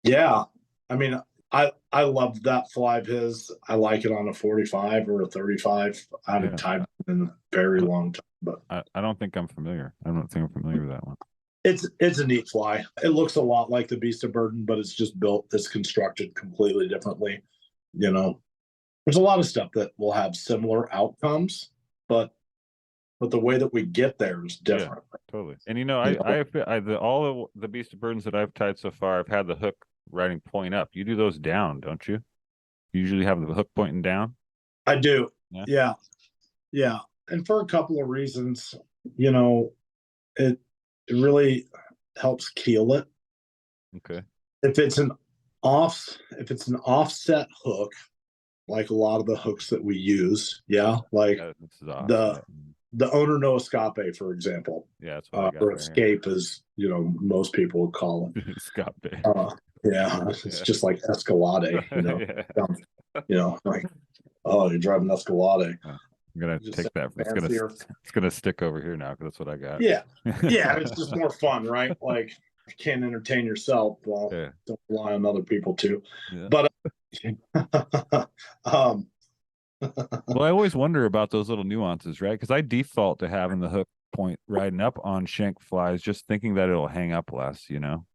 Yeah. I mean, I loved that fly of his. I like it on a 45 or a 35. I haven't tied in a very long time. But I don't think I'm familiar. I don't think I'm familiar with that one. It's a neat fly. It looks a lot like the Beast of Burden, but it's just built, it's constructed completely differently. You know, there's a lot of stuff that will have similar outcomes, but the way that we get there is different. Yeah, totally. And you know, all the Beast of Burdens that I've tied so far, I've had the hook riding point up. You do those down, don't you? You usually have the hook pointing down. I do. Yeah. And for a couple of reasons, you know, it really helps keel it. Okay. If it's an offset hook, like a lot of the hooks that we use, like the Owner No Escape, for example. Yeah, that's what I got or escape, as you know, most people would call it. Escape. It's just like Escalade, you know. You know, like, oh, you're driving Escalade. I'm gonna take that. It's gonna stick over here now because that's what I got. Yeah, it's just more fun, right? Like, you can't entertain yourself. Well, don't rely on other people too. Yeah. But well, I always wonder about those little nuances, right? Because I default to having the hook point riding up on shank flies, just thinking that it'll hang up less, you know.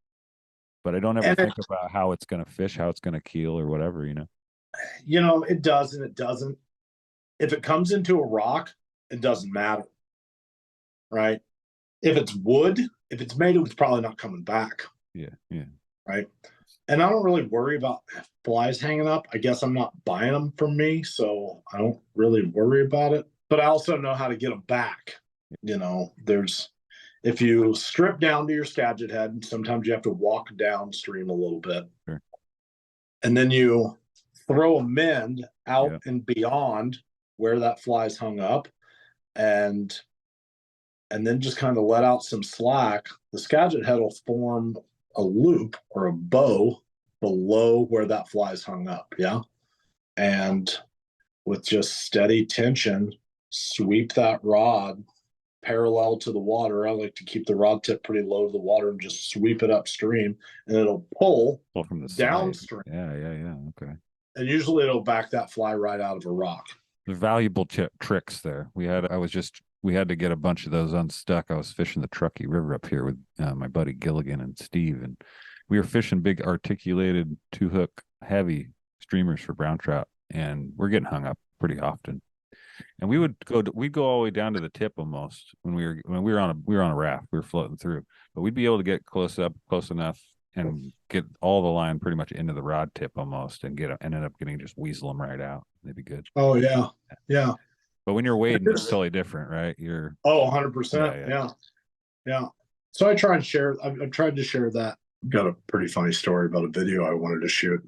But I don't ever think about how it's going to fish, how it's going to keel, or whatever, you know. You know, it does and it doesn't. If it comes into a rock, it doesn't matter, right? If it's wood, if it's made, it's probably not coming back. Yeah. Right. And I don't really worry about flies hanging up. I guess I'm not buying them from me, so I don't really worry about it. But I also know how to get them back. You know, if you strip down to your Skagit head, sometimes you have to walk downstream a little bit. Sure. and then you throw a mend out and beyond where that fly's hung up, and then just kind of let out some slack. The Skagit head will form a loop or a bow below where that fly's hung up. Yeah. And with just steady tension, sweep that rod parallel to the water. I like to keep the rod tip pretty low to the water and just sweep it upstream, and it'll pull from the downstream. Yeah. Okay. And usually it'll back that fly right out of a rock. The valuable tricks there. We had to get a bunch of those unstuck. I was fishing the Truckee River up here with my buddy Gilligan and Steve, and we were fishing big articulated 2-hook heavy streamers for brown trout, and we're getting hung up pretty often. And we'd go all the way down to the tip almost when we were on a raft. We were floating through, but we'd be able to get close enough and get all the line pretty much into the rod tip almost, and ended up getting just weasel them right out. They'd be good. Oh yeah. But when you're wading, it's totally different, right? 100%. Yeah. So I've tried to share that. Got a pretty funny story about a video I wanted to shoot.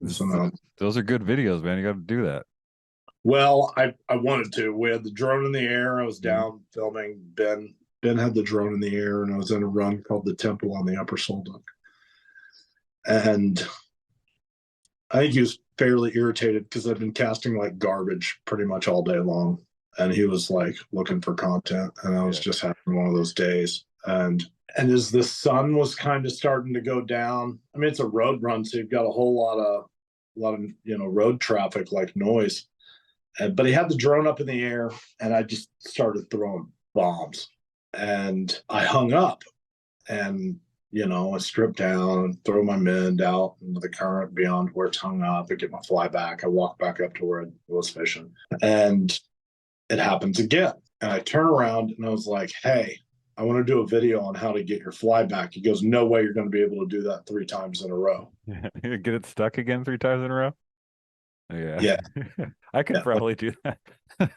Those are good videos, man. You got to do that. Well, I wanted to. We had the drone in the air. I was down filming. Ben had the drone in the air, and I was in a run called the Temple on the Upper Solduck. And I think he was fairly irritated because I've been casting like garbage pretty much all day long. And he was like looking for content. And I was just having one of those days. And as the sun was kind of starting to go down, I mean, it's a road run, so you've got a whole lot of road traffic, like noise. But he had the drone up in the air, and I just started throwing bombs. And I hung up, and I strip down and throw my mend out into the current beyond where it's hung up. I get my fly back. I walk back up to where I was fishing, and it happens again. And I turn around and I was like, hey, I want to do a video on how to get your fly back. He goes, no way you're going to be able to do that 3 times in a row. Get it stuck again 3 times in a row? Yeah. I could probably do that.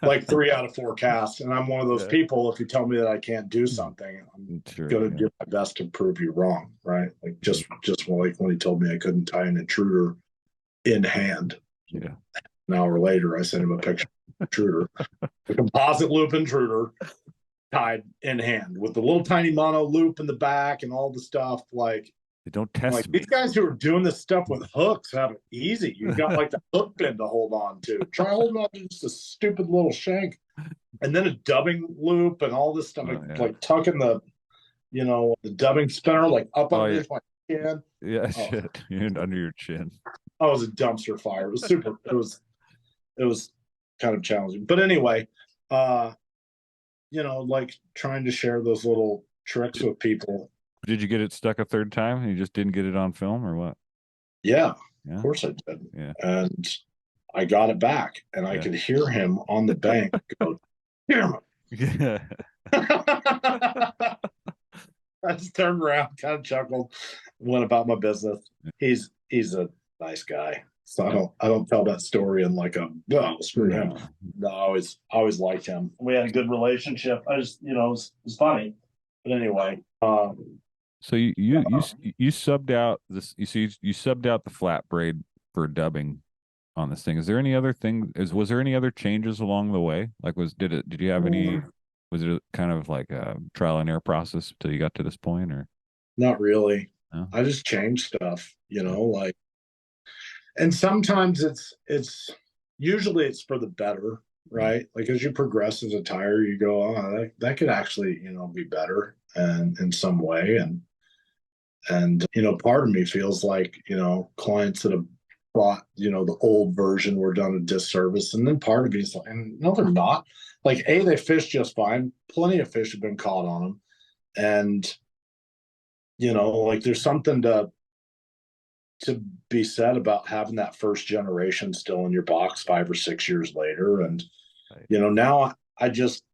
Like 3 out of 4 casts. And I'm one of those people, if you tell me that I can't do something, I'm going to do my best to prove you wrong, right? Like just like when he told me I couldn't tie an intruder in hand. Yeah. An hour later, I sent him a picture of intruder, a composite loop intruder tied in hand with the little tiny mono loop in the back and all the stuff. Like, they don't test me. These guys who are doing this stuff with hooks have it easy. You've got like the hook pin to hold on to. Try holding on to just a stupid little shank, and then a dubbing loop and all this stuff, like tucking the dubbing spinner like up under my chin. Yeah, shit, under your chin. I was a dumpster fire. It was super. It was kind of challenging, but anyway, like trying to share those little tricks with people. Did you get it stuck a 3rd time and you just didn't get it on film, or what? Yeah, of course I did. Yeah. And I got it back, and I could hear him on the bank go, "Damn it." I just turned around, kind of chuckled, went about my business. He's a nice guy. So I don't tell that story in like screw him. No, I always liked him. We had a good relationship. I just, it was funny. But anyway, so you subbed out this. You subbed out the flat braid for dubbing on this thing. Is there any other thing? Was there any other changes along the way? Like, did you have any? Was it kind of like a trial and error process till you got to this point, or? Not really. No? I just changed stuff. Like, and sometimes it's usually it's for the better, right? Like as you progress as a tire, you go, oh, that could actually be better and in some way, and part of me feels like clients that have bought the old version were done a disservice, and then part of me is like, no, they're not. Like, they fish just fine. Plenty of fish have been caught on them, and like there's something to be said about having that first generation still in your box 5 or 6 years later. And now I just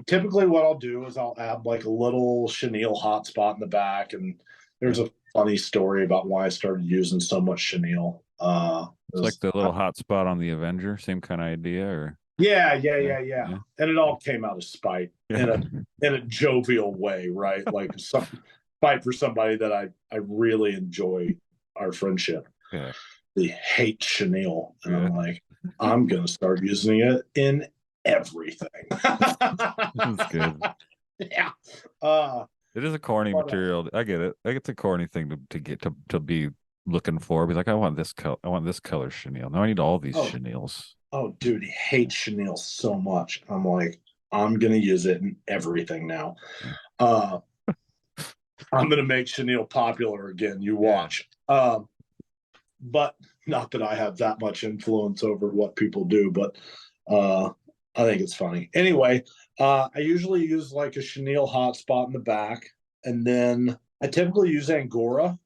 typically what I'll do is I'll add like a little chenille hotspot in the back, and there's a funny story about why I started using so much chenille. It's like the little hotspot on the Avenger, same kind of idea, or yeah. And it all came out of spite in a jovial way, right? Like some spite for somebody that I really enjoy our friendship. Yeah. They hate chenille, and I'm like, I'm gonna start using it in everything. That's good. Yeah. It is a corny material. I get it. It's a corny thing to get to be looking for. Be like, I want this color. I want this color chenille. No, I need all these chenilles. Oh, dude, he hates chenille so much. I'm like, I'm gonna use it in everything now. I'm gonna make chenille popular again. You watch. But not that I have that much influence over what people do, but I think it's funny. Anyway, I usually use like a chenille hotspot in the back, and then I typically use Angora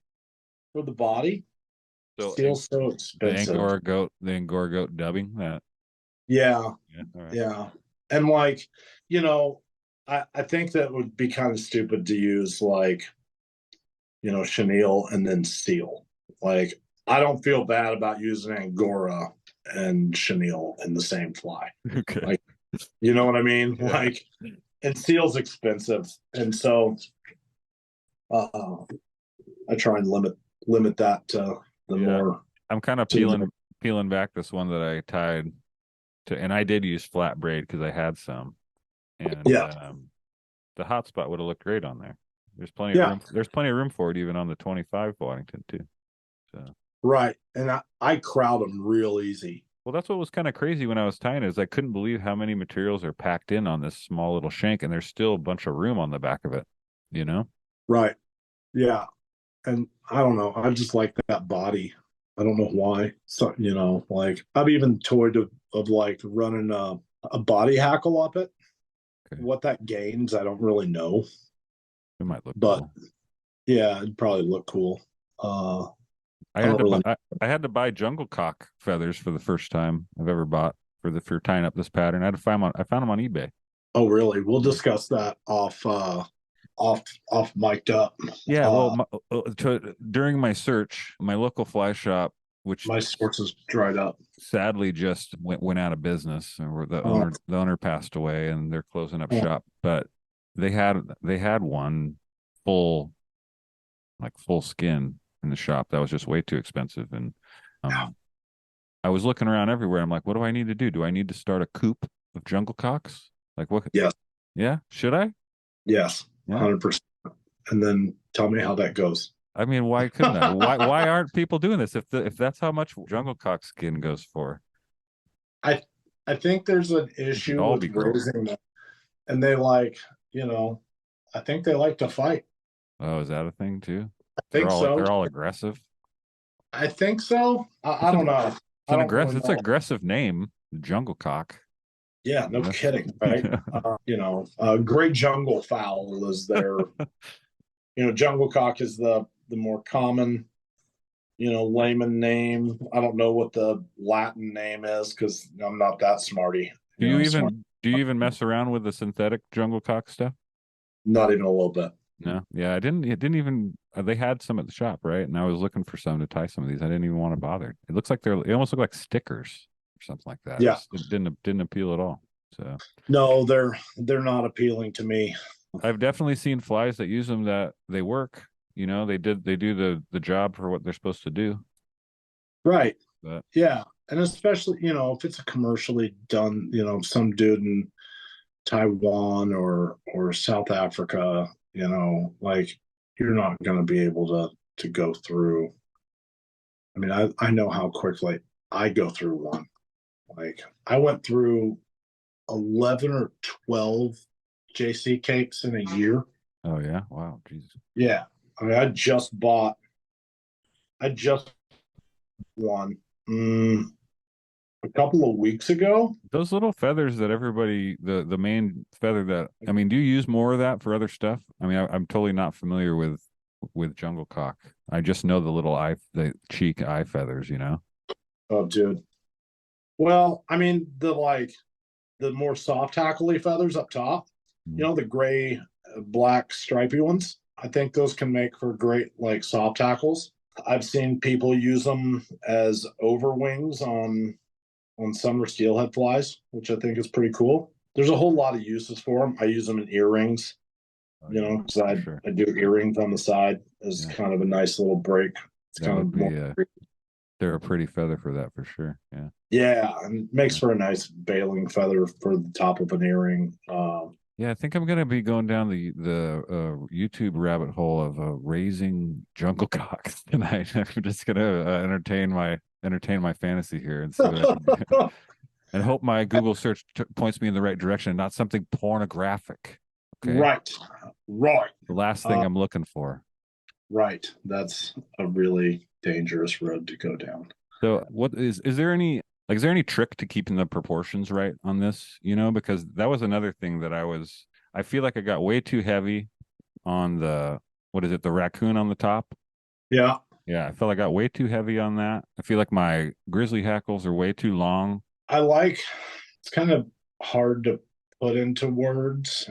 for the body. So Steel's so expensive. The Angora goat dubbing that. Yeah. Right. Yeah. And like, you know, I think that would be kind of stupid to use like, you know, chenille and then steel. Like, I don't feel bad about using Angora and chenille in the same fly. Okay. Like, you know what I mean? Yeah. Like, and steel's expensive, and so I try and limit that to the more. I'm kind of peeling back this one that I tied to, and I did use flat braid because I had some, and the hotspot would have looked great on there. There's plenty of room. There's plenty of room for it even on the 25 Waddington too. So. Right, and I crowd them real easy. Well, that's what was kind of crazy when I was tying it, is I couldn't believe how many materials are packed in on this small little shank, and there's still a bunch of room on the back of it, you know? Right. Yeah. And I don't know. I just like that body. I don't know why. So, you know, like I've even toyed of like running a body hackle up it. Okay. What that gains, I don't really know. It might look cool. Yeah, it'd probably look cool. I had to buy jungle cock feathers for the first time I've ever bought for tying up this pattern. I found them on eBay. Oh, really? We'll discuss that off mic'd up. Yeah. Well, during my search, my local fly shop, which my sources dried up, sadly just went out of business, or the owner passed away, and they're closing up shop. But they had one full skin in the shop that was just way too expensive, and I was looking around everywhere. I'm like, what do I need to do? Do I need to start a coop of jungle cocks? Like what? Yes. Yeah. Should I? Yes. 100%. And then tell me how that goes. I mean, why couldn't I? Why aren't people doing this if that's how much jungle cock skin goes for? I think there's an issue with raising them, and they like, you know, I think they like to fight. Oh, is that a thing too? I think so. They're all aggressive. I think so. I don't know. It's an aggressive name, jungle cock. Yeah, no kidding, right? You know, great jungle fowl is their. You know, jungle cock is the more common, you know, layman name. I don't know what the Latin name is because I'm not that smarty. Do you even mess around with the synthetic jungle cock stuff? Not even a little bit. No, yeah, it didn't even. They had some at the shop, right? And I was looking for some to tie some of these. I didn't even want to bother. It looks like they almost look like stickers or something like that. Yeah, it didn't appeal at all. So no, they're not appealing to me. I've definitely seen flies that use them that they work. You know, they do the job for what they're supposed to do. Right. But, yeah, and especially, you know, if it's a commercially done, you know, some dude in Taiwan or South Africa, you know, like you're not going to be able to go through. I mean, I know how quickly I go through one. Like I went through 11 or 12 JC cakes in a year. Oh yeah, wow, Jesus. Yeah, I mean, I just one a couple of weeks ago. Those little feathers that everybody, the main feather that, I mean, do you use more of that for other stuff? I mean, I'm totally not familiar with jungle cock. I just know the cheek eye feathers, you know. Oh, dude. Well, I mean, the more soft hackly feathers up top, you know, the gray, black, stripy ones. I think those can make for great like soft tackles. I've seen people use them as overwings on summer steelhead flies, which I think is pretty cool. There's a whole lot of uses for them. I use them in earrings, you know, because I do earrings on the side as kind of a nice little break It's That kind would of be more. they're a pretty feather for that for sure. Yeah. Yeah, and it makes for a nice baling feather for the top of an earring. Yeah, I think I'm gonna be going down the YouTube rabbit hole of raising jungle cocks tonight. I'm just gonna entertain my fantasy here and see what I can do, and hope my Google search points me in the right direction, not something pornographic. Okay. Right. The last thing I'm looking for. Right. That's a really dangerous road to go down. So, what is there any trick to keeping the proportions right on this? Because that was another thing that I feel like I got way too heavy on the raccoon on the top. Yeah. Yeah, I felt like I got way too heavy on that. I feel like my grizzly hackles are way too long. It's kind of hard to put into words.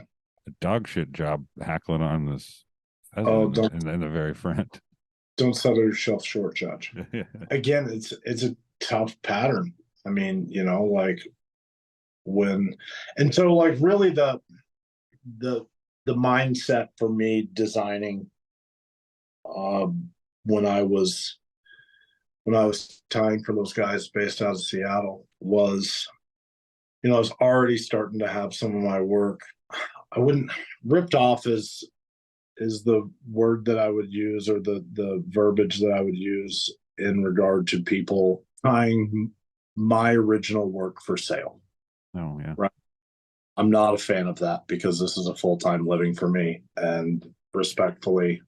A dog shit job hackling on this pheasant in the very front. Don't sell yourself short, Judge. Again, it's a tough pattern. I mean, like really the mindset for me designing when I was tying for those guys based out of Seattle was, I was already starting to have some of my work. I wouldn't ripped off is the word that I would use, or the verbiage that I would use in regard to people tying my original work for sale. Oh yeah. Right. I'm not a fan of that because this is a full-time living for me, and respectfully,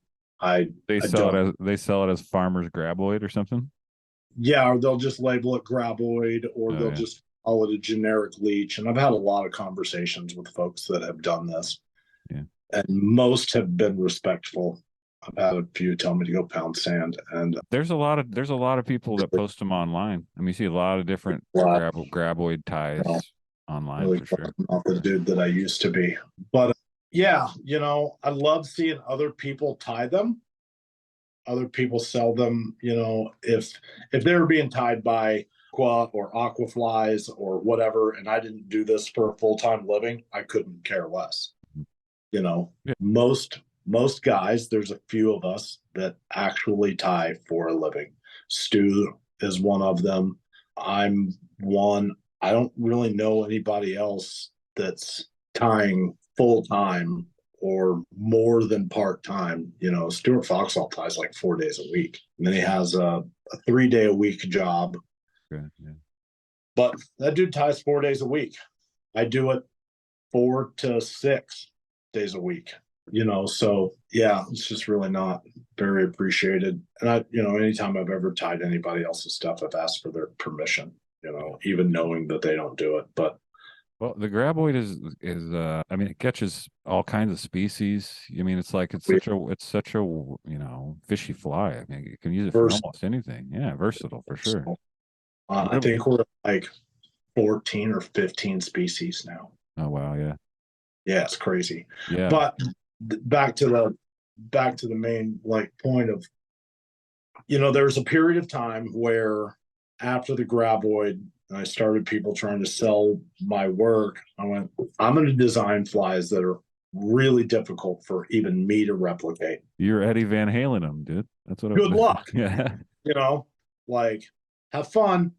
they sell it as farmer's graboid or something. Yeah, or they'll just label it graboid, or they'll just call it a generic leech. And I've had a lot of conversations with folks that have done this. Yeah. And most have been respectful. I've had a few tell me to go pound sand, and there's a lot of people that post them online. I mean, you see a lot of different graboid ties online really for sure. Not the dude that I used to be, but yeah, I love seeing other people tie them, other people sell them. If they were being tied by aqua flies or whatever, and I didn't do this for a full-time living, I couldn't care less. Yeah. Most guys, there's a few of us that actually tie for a living. Stu is one of them. I'm one. I don't really know anybody else that's tying full-time or more than part-time. Stuart Foxall ties like 4 days a week, and then he has a 3-day-a-week job. Good, yeah. But that dude ties 4 days a week. I do it 4 to 6 days a week. So yeah, it's just really not very appreciated. And anytime I've ever tied anybody else's stuff, I've asked for their permission, even knowing that they don't do it. But well, the graboid is I mean, it catches all kinds of species. I mean, it's such a fishy fly. I mean, you can use it for almost anything. Yeah, versatile for sure. I think we're like 14 or 15 species now. Oh wow, yeah. Yeah, it's crazy. Yeah. But back to the main point of, there was a period of time where after the graboid, and I started people trying to sell my work, I went, I'm going to design flies that are really difficult for even me to replicate. You're Eddie Van Halen them, dude. That's what. Good luck. Yeah. Have fun,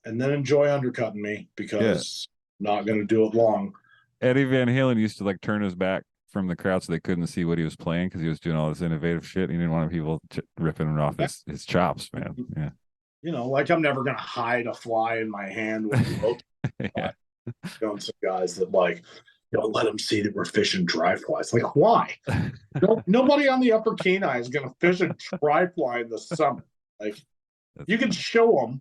and then enjoy undercutting me, because I'm not going to do it long. Eddie Van Halen used to turn his back from the crowd so they couldn't see what he was playing because he was doing all this innovative shit. He didn't want people ripping it off his chops, man. Yeah. I'm never going to hide a fly in my hand with a rope. Yeah. Some guys that let them see that we're fishing dry flies. Why? Nobody on the Upper Kenai is going to fish a dry fly in the summer. You can show them.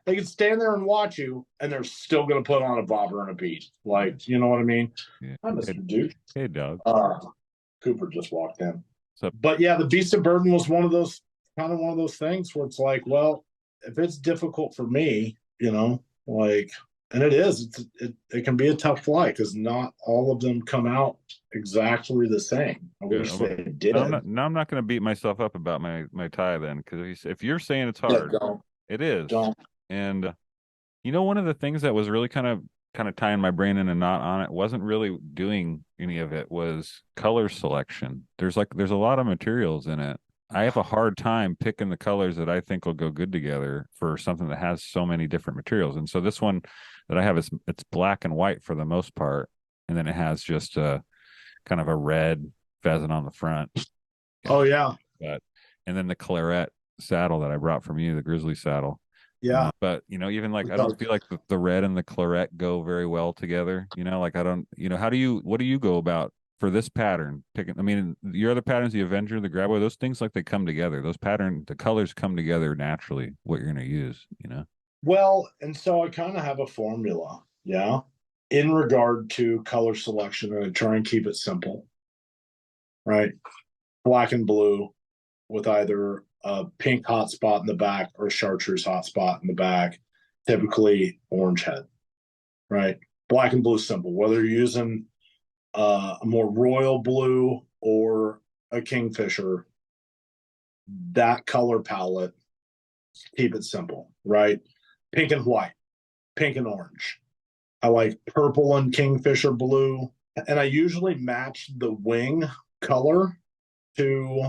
They can stand there and watch you, and they're still going to put on a bobber and a bead. You know what I mean? Yeah. Hi, Mr. Duke. Hey, dog. Cooper just walked in. But yeah, the beast of burden was one of those things where it's well, if it's difficult for me, and it is, it can be a tough fly because not all of them come out exactly the same. I wish they did. I'm not going to beat myself up about my tie then, because if you're saying it's hard, it is. Don't. And one of the things that was really kind of tying my brain in a knot on it, wasn't really doing any of it, was color selection. There's a lot of materials in it. I have a hard time picking the colors that I think will go good together for something that has so many different materials. And so this one that I have it's black and white for the most part, and then it has just a kind of a red pheasant on the front. Oh yeah. And then the claret saddle that I brought from you, the Grizzly Saddle. Yeah. But even like I don't feel like the red and the claret go very well together. Like I don't, what do you go about for this pattern? Picking, I mean, your other patterns, the Avenger, the Grabber, those things like they come together. Those the colors come together naturally, what you're gonna use, Well, and so I kind of have a formula, in regard to color selection, and I try and keep it simple. Right. Black and blue with either a pink hotspot in the back or a chartreuse hotspot in the back, typically orange head, right? Black and blue simple, whether you're using a more royal blue or a kingfisher, that color palette, keep it simple, right? Pink and white, pink and orange. I like purple and kingfisher blue, and I usually match the wing color to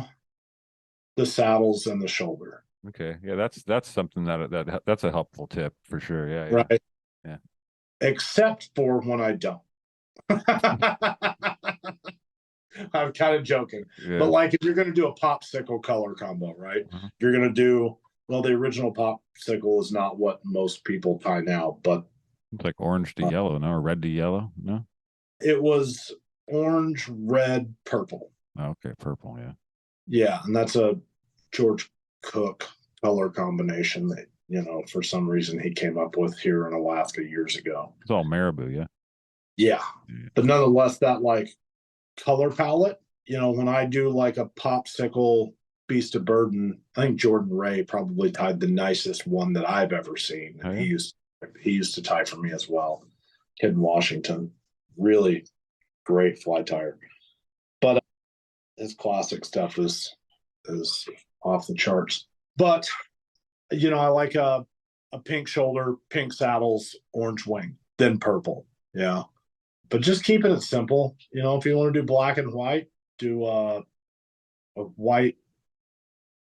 the saddles and the shoulder. Okay. Yeah, that's something that's a helpful tip for sure. Yeah. Right. Yeah. Except for when I don't. I'm kind of joking. Yeah. But like if you're going to do a popsicle color combo, right? You're going to do, well, the original popsicle is not what most people tie now, but it's like orange to yellow, no? Or red to yellow, no? It was orange, red, purple. Oh, okay, purple, yeah. Yeah, and that's a George Cook color combination that, for some reason he came up with here in Alaska years ago. It's all Marabou, yeah. Yeah. But nonetheless, that like color palette, when I do like a popsicle beast of burden, I think Jordan Ray probably tied the nicest one that I've ever seen. And he used to tie for me as well. Kid in Washington. Really great fly tire. But his classic stuff is off the charts. But I like a pink shoulder, pink saddles, orange wing, then purple. Yeah. But just keeping it simple. If you want to do black and white, do a white.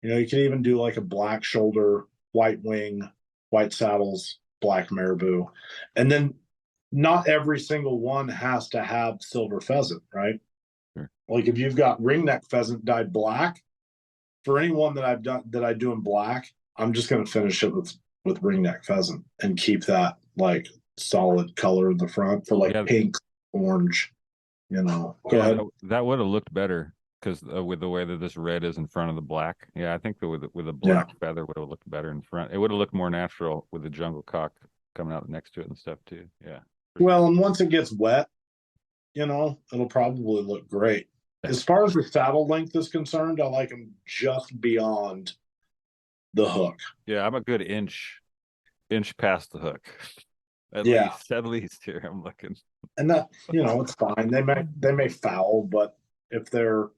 You could even do like a black shoulder, white wing, white saddles, black marabou. And then not every single one has to have silver pheasant, right? Sure. Like if you've got ringneck pheasant dyed black, for anyone that I've done that I do in black, I'm just going to finish it with ringneck pheasant and keep that like solid color in the front for like pink, orange. Go ahead. That would have looked better because with the way that this red is in front of the black. Yeah, I think with a black feather would have looked better in front. It would have looked more natural with the jungle cock coming out next to it and stuff too. Yeah. Well, and once it gets wet, it'll probably look great. As far as the saddle length is concerned, I like them just beyond the hook. Yeah, I'm a good inch past the hook. At least here I'm looking. And that, it's fine. They may foul, but if they're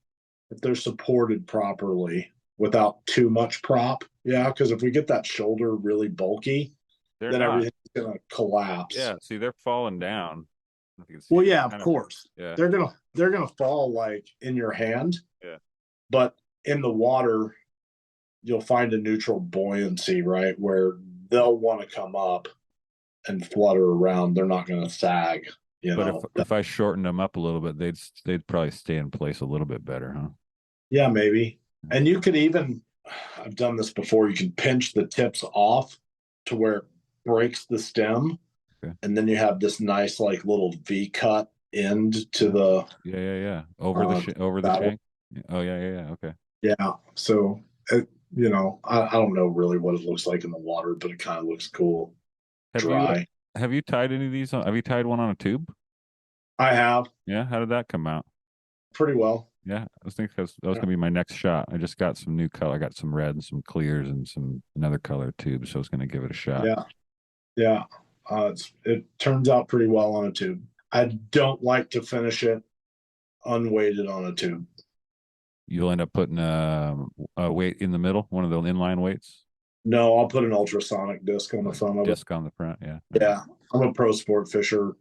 supported properly without too much prop, because if we get that shoulder really bulky, then everything's gonna collapse. Yeah, see, they're falling down. Well, yeah, of course. Yeah. They're gonna fall like in your hand. Yeah. But in the water, you'll find a neutral buoyancy, right? Where they'll want to come up and flutter around. They're not gonna sag. But if I shortened them up a little bit, they'd probably stay in place a little bit better, huh? Yeah, maybe. And you could even, I've done this before, you can pinch the tips off to where it breaks the stem. Okay. And then you have this nice like little V cut end to the over the shank. Oh yeah. Okay. Yeah. So I don't know really what it looks like in the water, but it kind of looks cool. Dry. Have you tied any of these on? Have you tied one on a tube? I have. Yeah. How did that come out? Pretty well. Yeah, I was thinking that was gonna be my next shot. I just got some new color. I got some red and some clears and another color tube, so I was gonna give it a shot. Yeah. It turns out pretty well on a tube. I don't like to finish it unweighted on a tube. You'll end up putting a weight in the middle, one of the inline weights. No, I'll put an ultrasonic disc on the front of it. Disc on the front, yeah. Yeah, I'm a pro sport fisher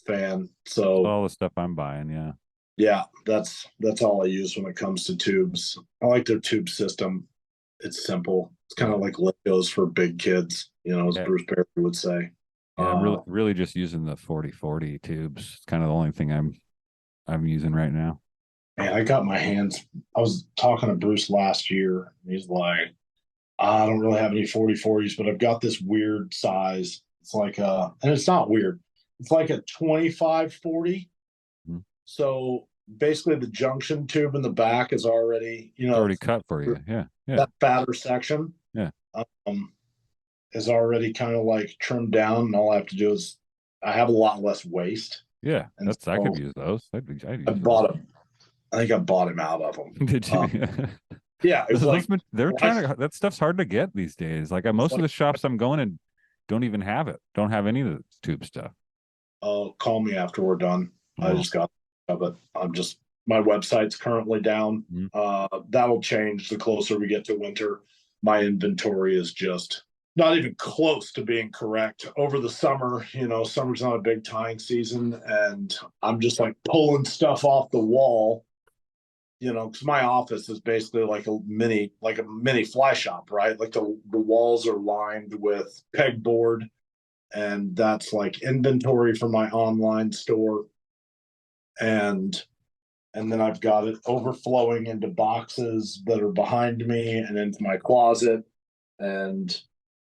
fan, so all the stuff I'm buying, yeah. Yeah, that's all I use when it comes to tubes. I like their tube system. It's simple. It's kind of like Legos for big kids, as Bruce Perry would say. Yeah, I'm really just using the 40/40 tubes. It's kind of the only thing I'm using right now. Man, I got my hands. I was talking to Bruce last year, and he's like, I don't really have any 40/40s, but I've got this weird size. It's like and it's not weird. It's like a 25/40. Mm-hmm. So basically the junction tube in the back is already, already cut for you. Yeah. That fatter section. Yeah. Is already kind of like trimmed down, and all I have to do is I have a lot less waste. Yeah. And I could use those. I bought them. I think I bought him out of them. Did you? Yeah, it's like they're trying to. That stuff's hard to get these days. Like most of the shops I'm going in don't even have it. Don't have any of the tube stuff. Oh, call me after we're done. I just got it. My website's currently down. That'll change the closer we get to winter. My inventory is just not even close to being correct. Over the summer, summer's not a big tying season, and I'm just like pulling stuff off the wall. Because my office is basically like a mini fly shop, right? Like the walls are lined with pegboard, and that's like inventory for my online store. And then I've got it overflowing into boxes that are behind me and into my closet. And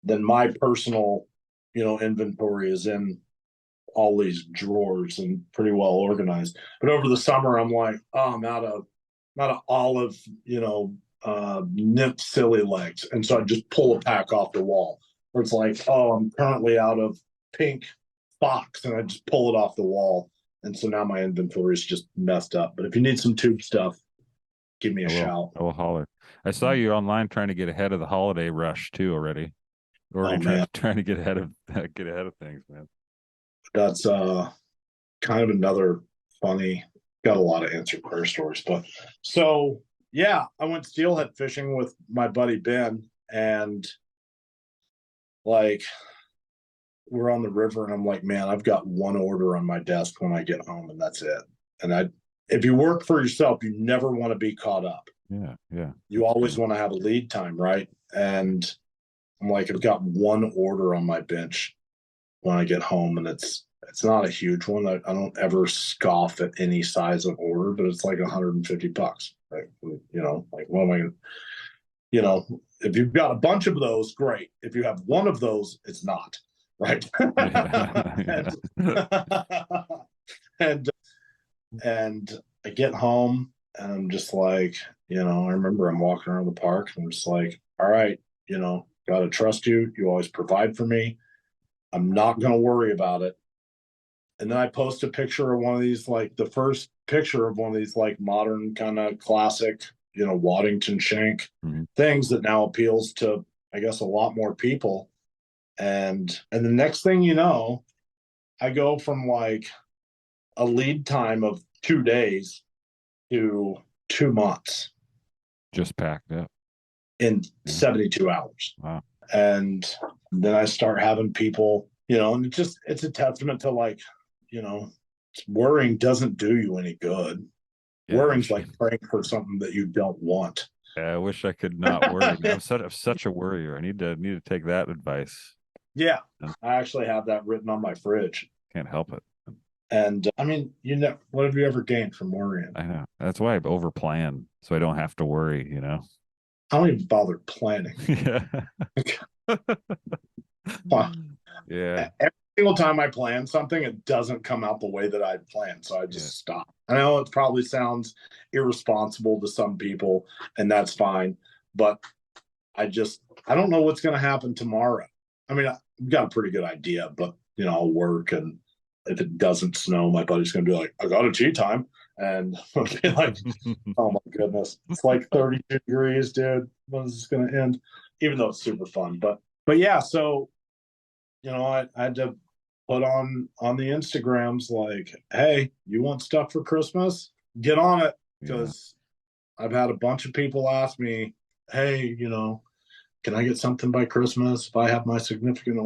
then my personal, inventory is in all these drawers and pretty well organized. But over the summer, I'm like, I'm out of olive, nymph silly legs. And so I just pull a pack off the wall. Or it's like, I'm currently out of pink fox, and I just pull it off the wall. And so now my inventory is just messed up. But if you need some tube stuff, give me a shout. I will holler. I saw you online trying to get ahead of the holiday rush too already. Trying to get ahead of things, man. That's kind of another funny. Got a lot of answered prayer stories, but so yeah, I went steelhead fishing with my buddy Ben, and like we're on the river, and I'm like, man, I've got one order on my desk when I get home, and that's it. And if you work for yourself, you never want to be caught up. Yeah. You always want to have a lead time, right? And I'm like, I've got one order on my bench when I get home, and it's not a huge one. I don't ever scoff at any size of order, but it's like $150. Right? Like what am I gonna, if you've got a bunch of those, great. If you have one of those, it's not. Right. And I get home, and I'm just like, I remember I'm walking around the park, and I'm just like, all right, gotta trust you. You always provide for me. I'm not gonna worry about it. And then I post a picture of one of these, like the first picture of one of these like modern kind of classic, Waddington Shank things that now appeals to, I guess, a lot more people. And the next thing you know, I go from like a lead time of 2 days to 2 months. Just packed up. In 72 hours. Wow. And then I start having people, and it's a testament to like, worrying doesn't do you any good. Yeah, worrying's like praying for something that you don't want. Yeah, I wish I could not worry. I'm such a worrier. I need to take that advice. Yeah, I actually have that written on my fridge. Can't help it. And I mean, what have you ever gained from worrying? I know. That's why I overplan, so I don't have to worry. I don't even bother planning. Yeah. Yeah. Every single time I plan something, it doesn't come out the way that I planned, so I just stop. I know it probably sounds irresponsible to some people, and that's fine, but I don't know what's going to happen tomorrow. I mean, I've got a pretty good idea, but I'll work, and if it doesn't snow, my buddy's going to be like, I got a tea time. And I'll be like, oh my goodness, it's like 32 degrees, dude. When is this going to end? Even though it's super fun. But yeah, so, I had to put on the Instagrams like, hey, you want stuff for Christmas? Get on it. Because I've had a bunch of people ask me, hey, can I get something by Christmas if I have my significant,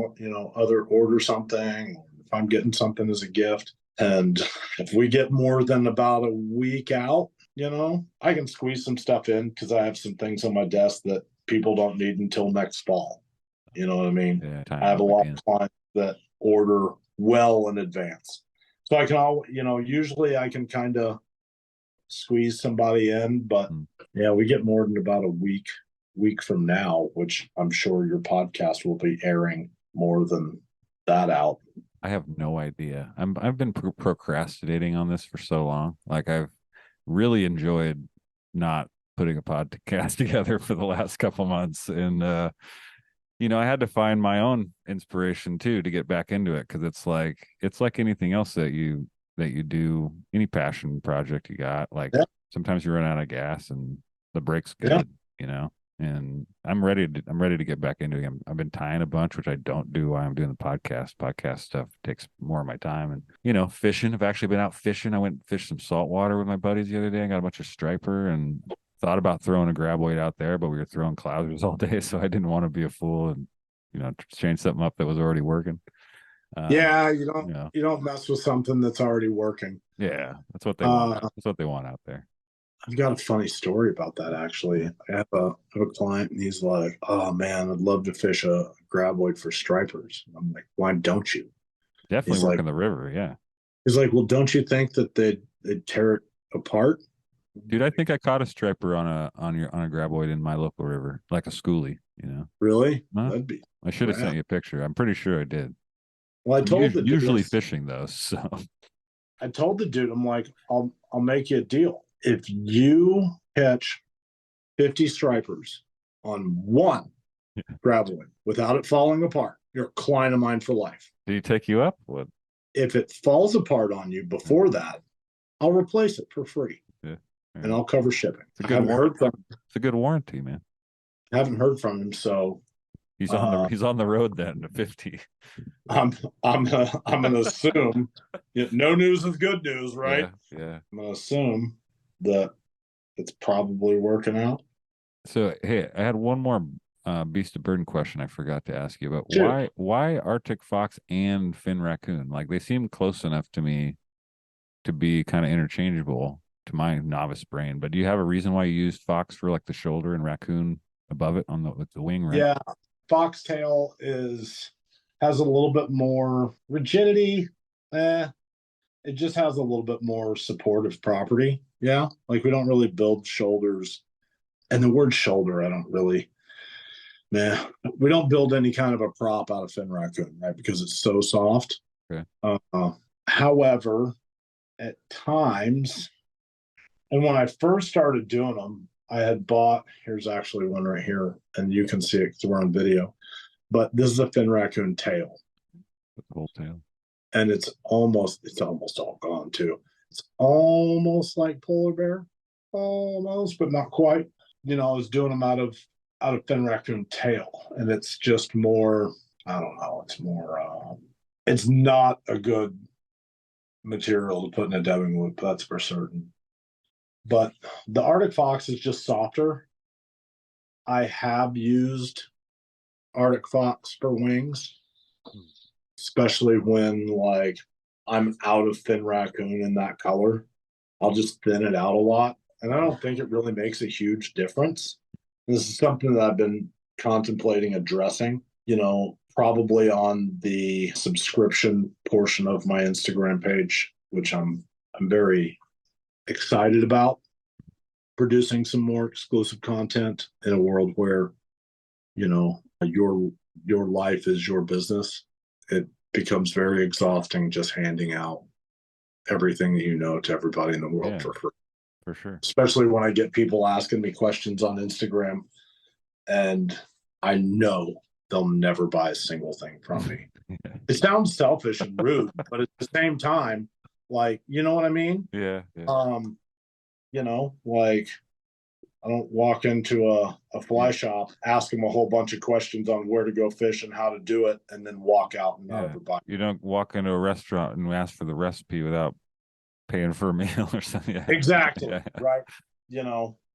other order something, or if I'm getting something as a gift? And if we get more than about a week out, I can squeeze some stuff in because I have some things on my desk that people don't need until next fall. You know what I mean? Yeah, I have a lot of clients that order well in advance. So I can usually I can kind of squeeze somebody in, but yeah, we get more than about a week from now, which I'm sure your podcast will be airing more than that out. I have no idea. I've been procrastinating on this for so long. Like, I've really enjoyed not putting a podcast together for the last couple months, and I had to find my own inspiration too to get back into it, because it's like anything else that you do, any passion project you got. Like, sometimes you run out of gas and the break's good, and I'm ready to get back into it. I've been tying a bunch, which I don't do while I'm doing the podcast. Podcast stuff takes more of my time. And fishing, I've actually been out fishing. I went and fished some saltwater with my buddies the other day. I got a bunch of striper and thought about throwing a graboid out there, but we were throwing clousers all day, so I didn't want to be a fool and change something up that was already working. You don't mess with something that's already working. Yeah, that's what they want. That's what they want out there. I've got a funny story about that, actually. I have a client, and he's like, "Oh man, I'd love to fish a graboid for stripers." I'm like, "Why don't you?" Definitely work in the river, yeah. He's like, "Well, don't you think that they'd tear it apart?" Dude, I think I caught a striper on a graboid in my local river, like a schoolie. Really? Huh? That'd be. I should have sent you a picture. I'm pretty sure I did. Well, I told the usually dude, fishing though, so I told the dude, I'm like, I'll make you a deal. If you catch 50 stripers on one graboid without it falling apart, you're a client of mine for life. Did he take you up? What? If it falls apart on you before that, I'll replace it for free. Yeah. And I'll cover shipping. It's a good warranty, man. I haven't heard from him, so he's on the road then to 50. I'm gonna assume no news is good news, right? Yeah. I'm gonna assume that it's probably working out. So hey, I had one more beast of burden question I forgot to ask you about. Sure. Why Arctic fox and fin raccoon? Like, they seem close enough to me to be kind of interchangeable to my novice brain, but do you have a reason why you used fox for like the shoulder and raccoon above it with the wing, right? Yeah, foxtail has a little bit more rigidity. It just has a little bit more supportive property. Yeah, like we don't really build shoulders, and the word shoulder, we don't build any kind of a prop out of fin raccoon, right? Because it's so soft. Okay. However, at times, and when I first started doing them, I had bought, here's actually one right here, and you can see it because we're on video, but this is a fin raccoon tail. The whole tail. And it's almost all gone too. It's almost like polar bear, almost, but not quite. I was doing them out of fin raccoon tail, and it's just more, I don't know, it's more, it's not a good material to put in a dubbing loop, that's for certain. But the Arctic fox is just softer. I have used Arctic fox for wings, especially when like I'm out of fin raccoon in that color. I'll just thin it out a lot, and I don't think it really makes a huge difference. This is something that I've been contemplating addressing, probably on the subscription portion of my Instagram page, which I'm very excited about producing some more exclusive content in a world where, your life is your business. It becomes very exhausting just handing out everything that you know to everybody in the world for free. For sure. Especially when I get people asking me questions on Instagram, and I know they'll never buy a single thing from me. It sounds selfish and rude, but at the same time, like, you know what I mean? Yeah. Like, I don't walk into a fly shop, ask them a whole bunch of questions on where to go fish and how to do it, and then walk out and not ever buy. You don't walk into a restaurant and ask for the recipe without paying for a meal or something. Exactly. Right.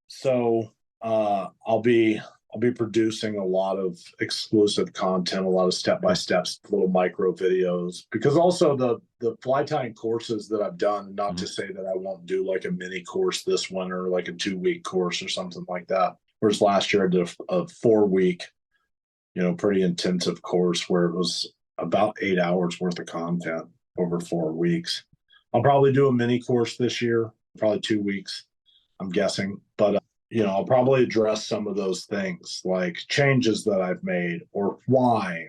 So I'll be I'll be producing a lot of exclusive content, a lot of step-by-steps, little micro videos, because also the fly tying courses that I've done, not to say that I won't do like a mini course this winter, like a 2-week course or something like that. Whereas last year I did a 4-week, pretty intensive course where it was about 8 hours worth of content over 4 weeks. I'll probably do a mini course this year, probably 2 weeks, I'm guessing. But, I'll probably address some of those things like changes that I've made or why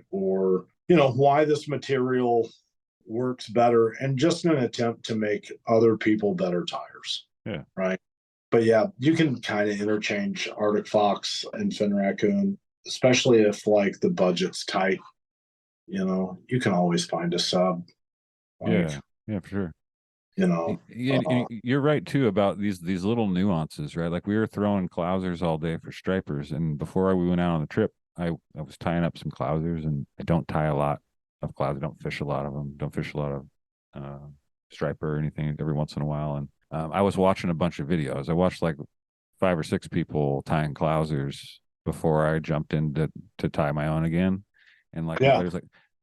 this material works better, and just in an attempt to make other people better tires. Yeah. Right. But yeah, you can kind of interchange Arctic Fox and Fin Raccoon, especially if like the budget's tight. You can always find a sub. Yeah, for sure. You're right too about these little nuances, right? Like we were throwing clousers all day for stripers, and before we went out on the trip, I was tying up some clousers, and I don't tie a lot of clousers. I don't fish a lot of them. Don't fish a lot of striper or anything every once in a while. And I was watching a bunch of videos. I watched like 5 or 6 people tying clousers before I jumped in to tie my own again. And like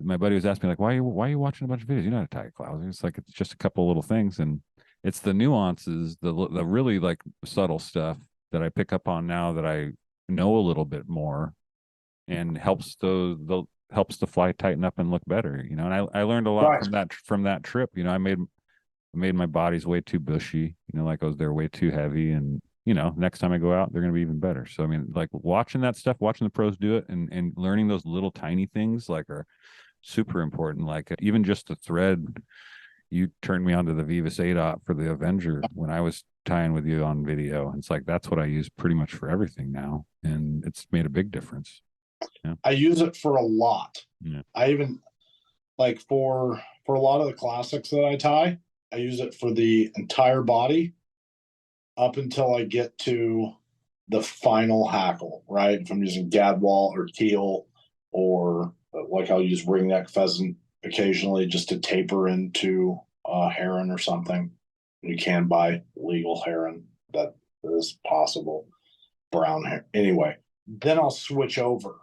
my buddy was asking me like, why are you watching a bunch of videos? You know how to tie a clouser. It's like, it's just a couple of little things, and it's the nuances, the really like subtle stuff that I pick up on now that I know a little bit more, and helps the fly tighten up and look better. And I learned a lot from that trip. I made my bodies way too bushy. Like I was there way too heavy, and next time I go out, they're going to be even better. So, I mean, like watching that stuff, watching the pros do it, and learning those little tiny things like are super important. Like even just the thread, you turned me on to the Veevus 8 for the Avenger when I was tying with you on video. It's like, that's what I use pretty much for everything now. And it's made a big difference. Yeah. I use it for a lot. Yeah. I even like for a lot of the classics that I tie, I use it for the entire body up until I get to the final hackle, right? If I'm using gadwall or teal, or like I'll use ringneck pheasant occasionally just to taper into a heron or something. You can buy legal heron, that is possible. Brown hair. Anyway, then I'll switch over.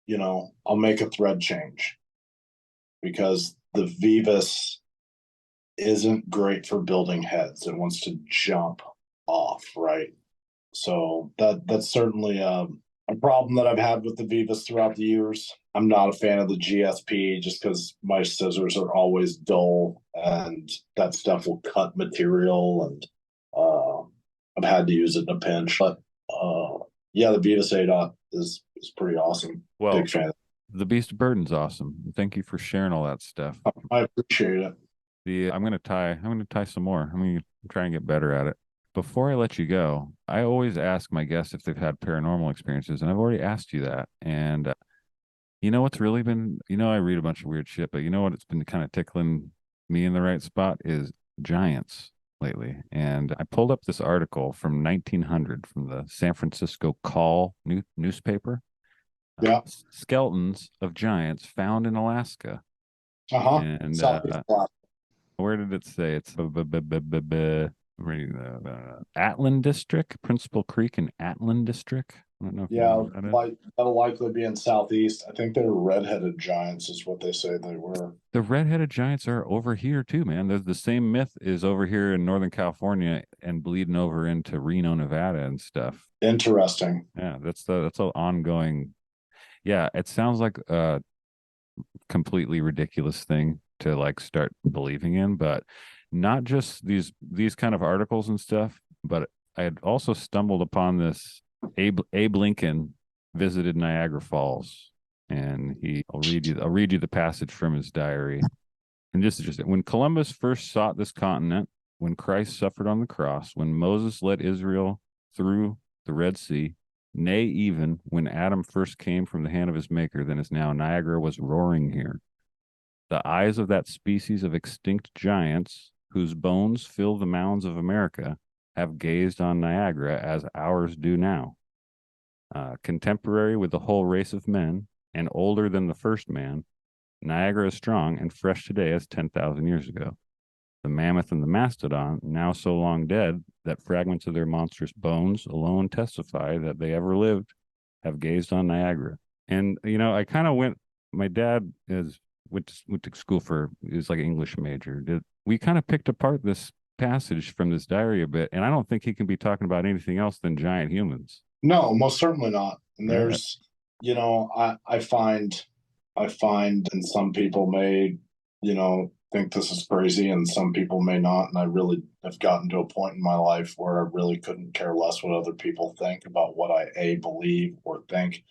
I'll make a thread change, because the Veevus isn't great for building heads. It wants to jump off, right? So that's certainly a problem that I've had with the Veevus throughout the years. I'm not a fan of the GSP just because my scissors are always dull, and that stuff will cut material, and I've had to use it in a pinch. But yeah, the Veevus 8 is pretty awesome. Well, big fan. The Beast of Burden's awesome. Thank you for sharing all that stuff. I appreciate it. I'm gonna tie some more. I'm gonna try and get better at it. Before I let you go, I always ask my guests if they've had paranormal experiences, and I've already asked you that. And what's really been, I read a bunch of weird shit, but what it's been kind of tickling me in the right spot is giants lately. And I pulled up this article from 1900 from the San Francisco Call newspaper. Yeah. Skeletons of giants found in Alaska. And where did it say? It's Atlan District, Principal Creek in Atlan District. I don't know if that'll likely be in Southeast. I think they're redheaded giants is what they say they were. The redheaded giants are over here too, man. There's the same myth is over here in Northern California and bleeding over into Reno, Nevada and stuff. Interesting. Yeah, that's an ongoing. Yeah, it sounds like a completely ridiculous thing to like start believing in, but not just these kind of articles and stuff, but I had also stumbled upon this. Abe Lincoln visited Niagara Falls, and I'll read you the passage from his diary. And this is just when Columbus first sought this continent, when Christ suffered on the cross, when Moses led Israel through the Red Sea, nay, even when Adam first came from the hand of his maker, then as now Niagara was roaring here. The eyes of that species of extinct giants, whose bones fill the mounds of America, have gazed on Niagara as ours do now. Contemporary with the whole race of men, and older than the first man, Niagara is strong and fresh today as 10,000 years ago. The mammoth and the mastodon, now so long dead that fragments of their monstrous bones alone testify that they ever lived, have gazed on Niagara. And, I kind of my dad went to school he was like an English major. We kind of picked apart this passage from this diary a bit, and I don't think he can be talking about anything else than giant humans. No, most certainly not. And there's, I find, and some people may, think this is crazy, and some people may not. And I really have gotten to a point in my life where I really couldn't care less what other people think about what I believe or think,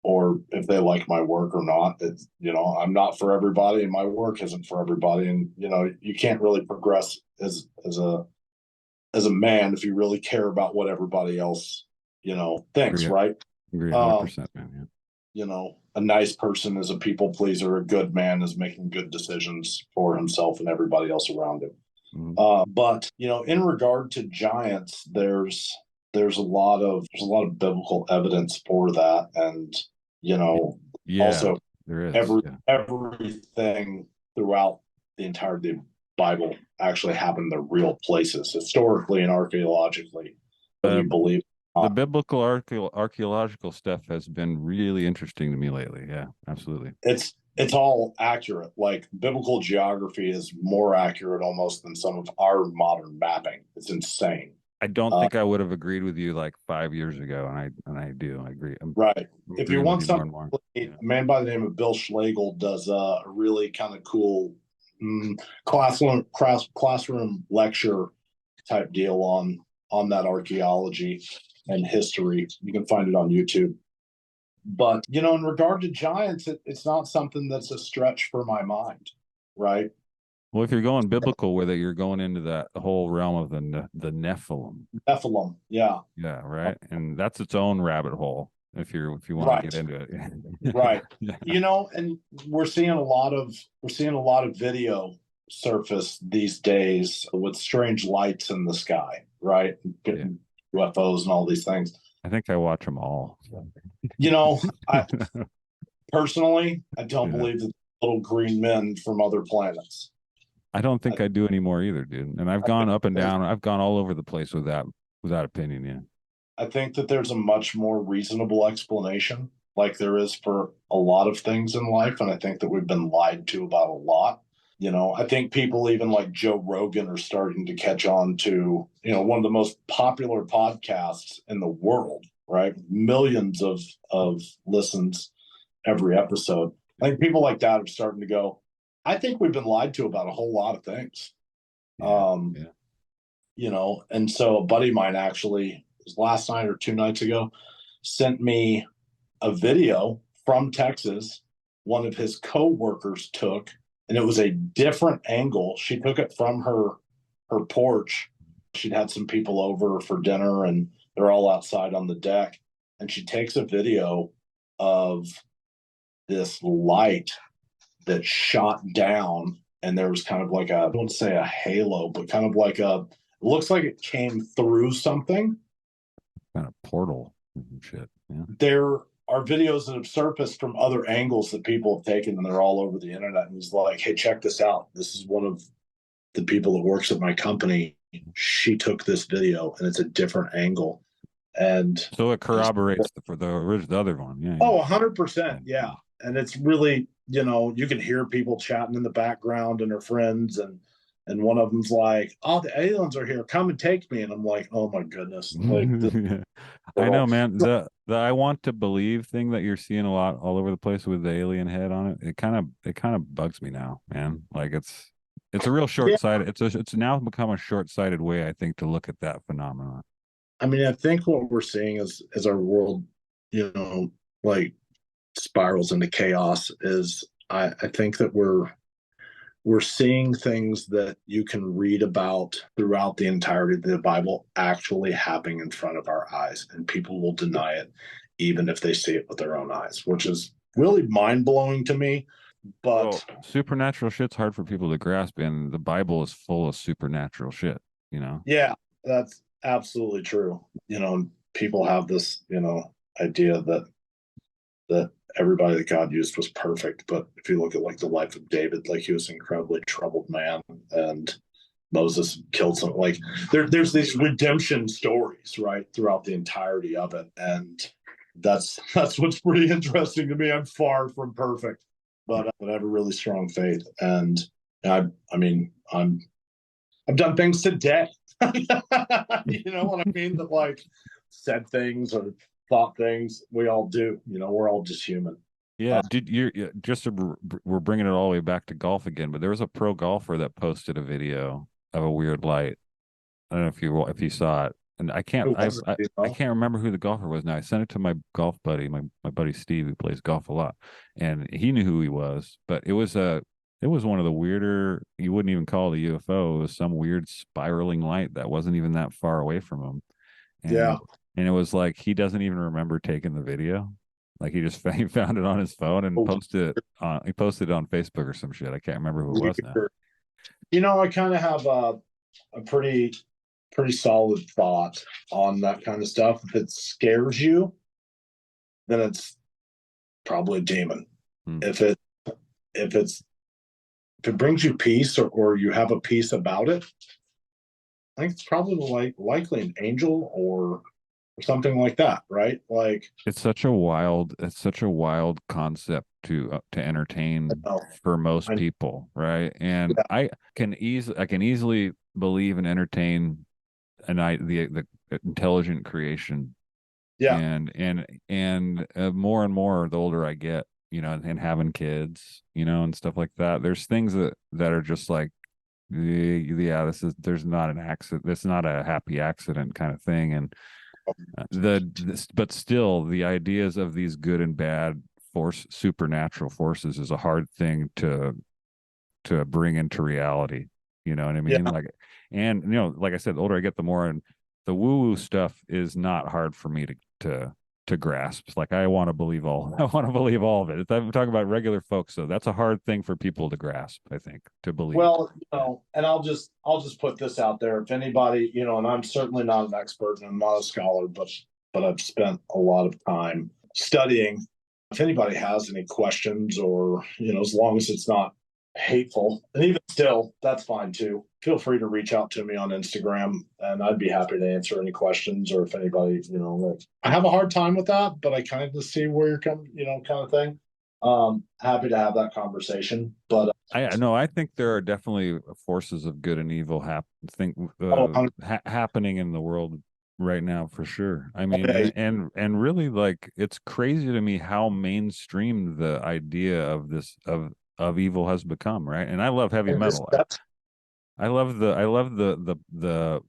or if they like my work or not. It's, I'm not for everybody, and my work isn't for everybody. And, you can't really progress as a man if you really care about what everybody else, thinks, right? Agree 100%, man. Yeah. A nice person is a people pleaser. A good man is making good decisions for himself and everybody else around him. Mm-hmm. But in regard to giants, there's a lot of biblical evidence for that, and also there is everything throughout the entirety of the Bible actually happened in the real places, historically and archaeologically. We believe. The biblical archaeological stuff has been really interesting to me lately. Yeah, absolutely. It's all accurate. Like, biblical geography is more accurate almost than some of our modern mapping. It's insane. I don't think I would have agreed with you like 5 years ago, and I do. I agree. Right. If you want something, a man by the name of Bill Schlegel does a really kind of cool classroom lecture type deal on that archaeology and history. You can find it on YouTube. But, in regard to giants, it's not something that's a stretch for my mind, right? Well, if you're going biblical with it, you're going into that whole realm of the Nephilim. Nephilim, yeah. Yeah, right. And that's its own rabbit hole if you want to get into it. Right. And we're seeing a lot of video surface these days with strange lights in the sky, right? UFOs and all these things. I think I watch them all. I personally, I don't believe that little green men from other planets. I don't think I do anymore either, dude. And I've gone up and down. I've gone all over the place with that opinion. Yeah. I think that there's a much more reasonable explanation, like there is for a lot of things in life. And I think that we've been lied to about a lot. I think people even like Joe Rogan are starting to catch on to, one of the most popular podcasts in the world, right? Millions of listens every episode. I think people like that are starting to go, I think we've been lied to about a whole lot of things. And so a buddy of mine actually, it was last night or 2 nights ago, sent me a video from Texas one of his co-workers took, and it was a different angle. She took it from her porch. She'd had some people over for dinner, and they're all outside on the deck. And she takes a video of this light that shot down, and there was kind of like I don't say a halo, but kind of like it looks like it came through something. Kind of portal and shit. Yeah. There are videos that have surfaced from other angles that people have taken, and they're all over the internet. And he's like, hey, check this out. This is one of the people that works at my company. She took this video, and it's a different angle. And so it corroborates for the other one. Yeah. Oh, 100%. Yeah. And it's really, you can hear people chatting in the background and her friends, and one of them's like, oh, the aliens are here, come and take me. And I'm like, oh my goodness. Like, I know, man. The I want to believe thing that you're seeing a lot all over the place with the alien head on it. It kind of bugs me now, man. Like it's a real short-sighted. It's now become a short-sighted way, I think, to look at that phenomenon. I mean, I think what we're seeing is as our world, like spirals into chaos, is I think that we're seeing things that you can read about throughout the entirety of the Bible actually happening in front of our eyes, and people will deny it even if they see it with their own eyes, which is really mind-blowing to me. But supernatural shit's hard for people to grasp, and the Bible is full of supernatural shit, Yeah, that's absolutely true. People have this, idea that everybody that God used was perfect. But if you look at like the life of David, like he was an incredibly troubled man, and Moses killed some, like there's these redemption stories, right, throughout the entirety of it. And that's what's pretty interesting to me. I'm far from perfect, but I have a really strong faith, and I mean, I've done things today. You know what I mean? That like said things or thought things. We all do. You know, we're all just human. Yeah, we're bringing it all the way back to golf again, but there was a pro golfer that posted a video of a weird light. I don't know if you saw it, and I can't remember who the golfer was now. I sent it to my golf buddy, my buddy Steve, who plays golf a lot, and he knew who he was. But it was one of the weirder. You wouldn't even call it a UFO. It was some weird spiraling light that wasn't even that far away from him. And, and it was like he doesn't even remember taking the video. Like he found it on his phone and posted it on Facebook or some shit. I can't remember who it was now. You know, I kind of have a pretty solid thought on that kind of stuff. If it scares you, then it's probably a demon. If it brings you peace or you have a peace about it, I think it's probably likely an angel or something like that, right? Like it's such a wild concept to entertain for most people, right? And I can easily believe and entertain the intelligent creation. And more and more the older I get, you know, and having kids, you know, and stuff like that, there's things that are just like, there's not an accident, it's not a happy accident kind of thing. And but still the ideas of these good and bad supernatural forces is a hard thing to bring into reality. You know what I mean? Like, and you know, like I said, the older I get, the more, and the woo-woo stuff is not hard for me to grasp. It's like I want to believe all of it. I'm talking about regular folks, so that's a hard thing for people to grasp, I think, to believe. Well, you know, and I'll just put this out there. If anybody, you know, and I'm certainly not an expert and I'm not a scholar, but I've spent a lot of time studying. If anybody has any questions, or, you know, as long as it's not hateful, and even still, that's fine too. Feel free to reach out to me on Instagram, and I'd be happy to answer any questions. Or if anybody, you know, like, I have a hard time with that, but I kind of just see where you're coming, you know, kind of thing. Happy to have that conversation. But I think there are definitely forces of good and evil happening in the world right now, for sure. I mean, and really, like, it's crazy to me how mainstream the idea of this of evil has become, right? And I love heavy metal. I love the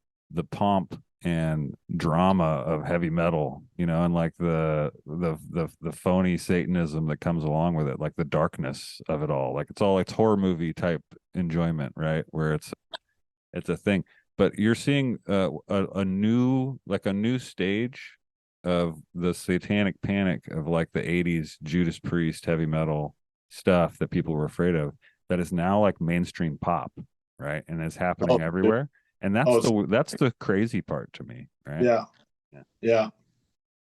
pomp and drama of heavy metal, you know, and like the phony Satanism that comes along with it, like the darkness of it all. Like it's horror movie type enjoyment, right? Where it's a thing. But you're seeing a new stage of the satanic panic of like the 80s Judas Priest heavy metal stuff that people were afraid of, that is now like mainstream pop, right? And it's happening everywhere. And that's the crazy part to me, right? Yeah.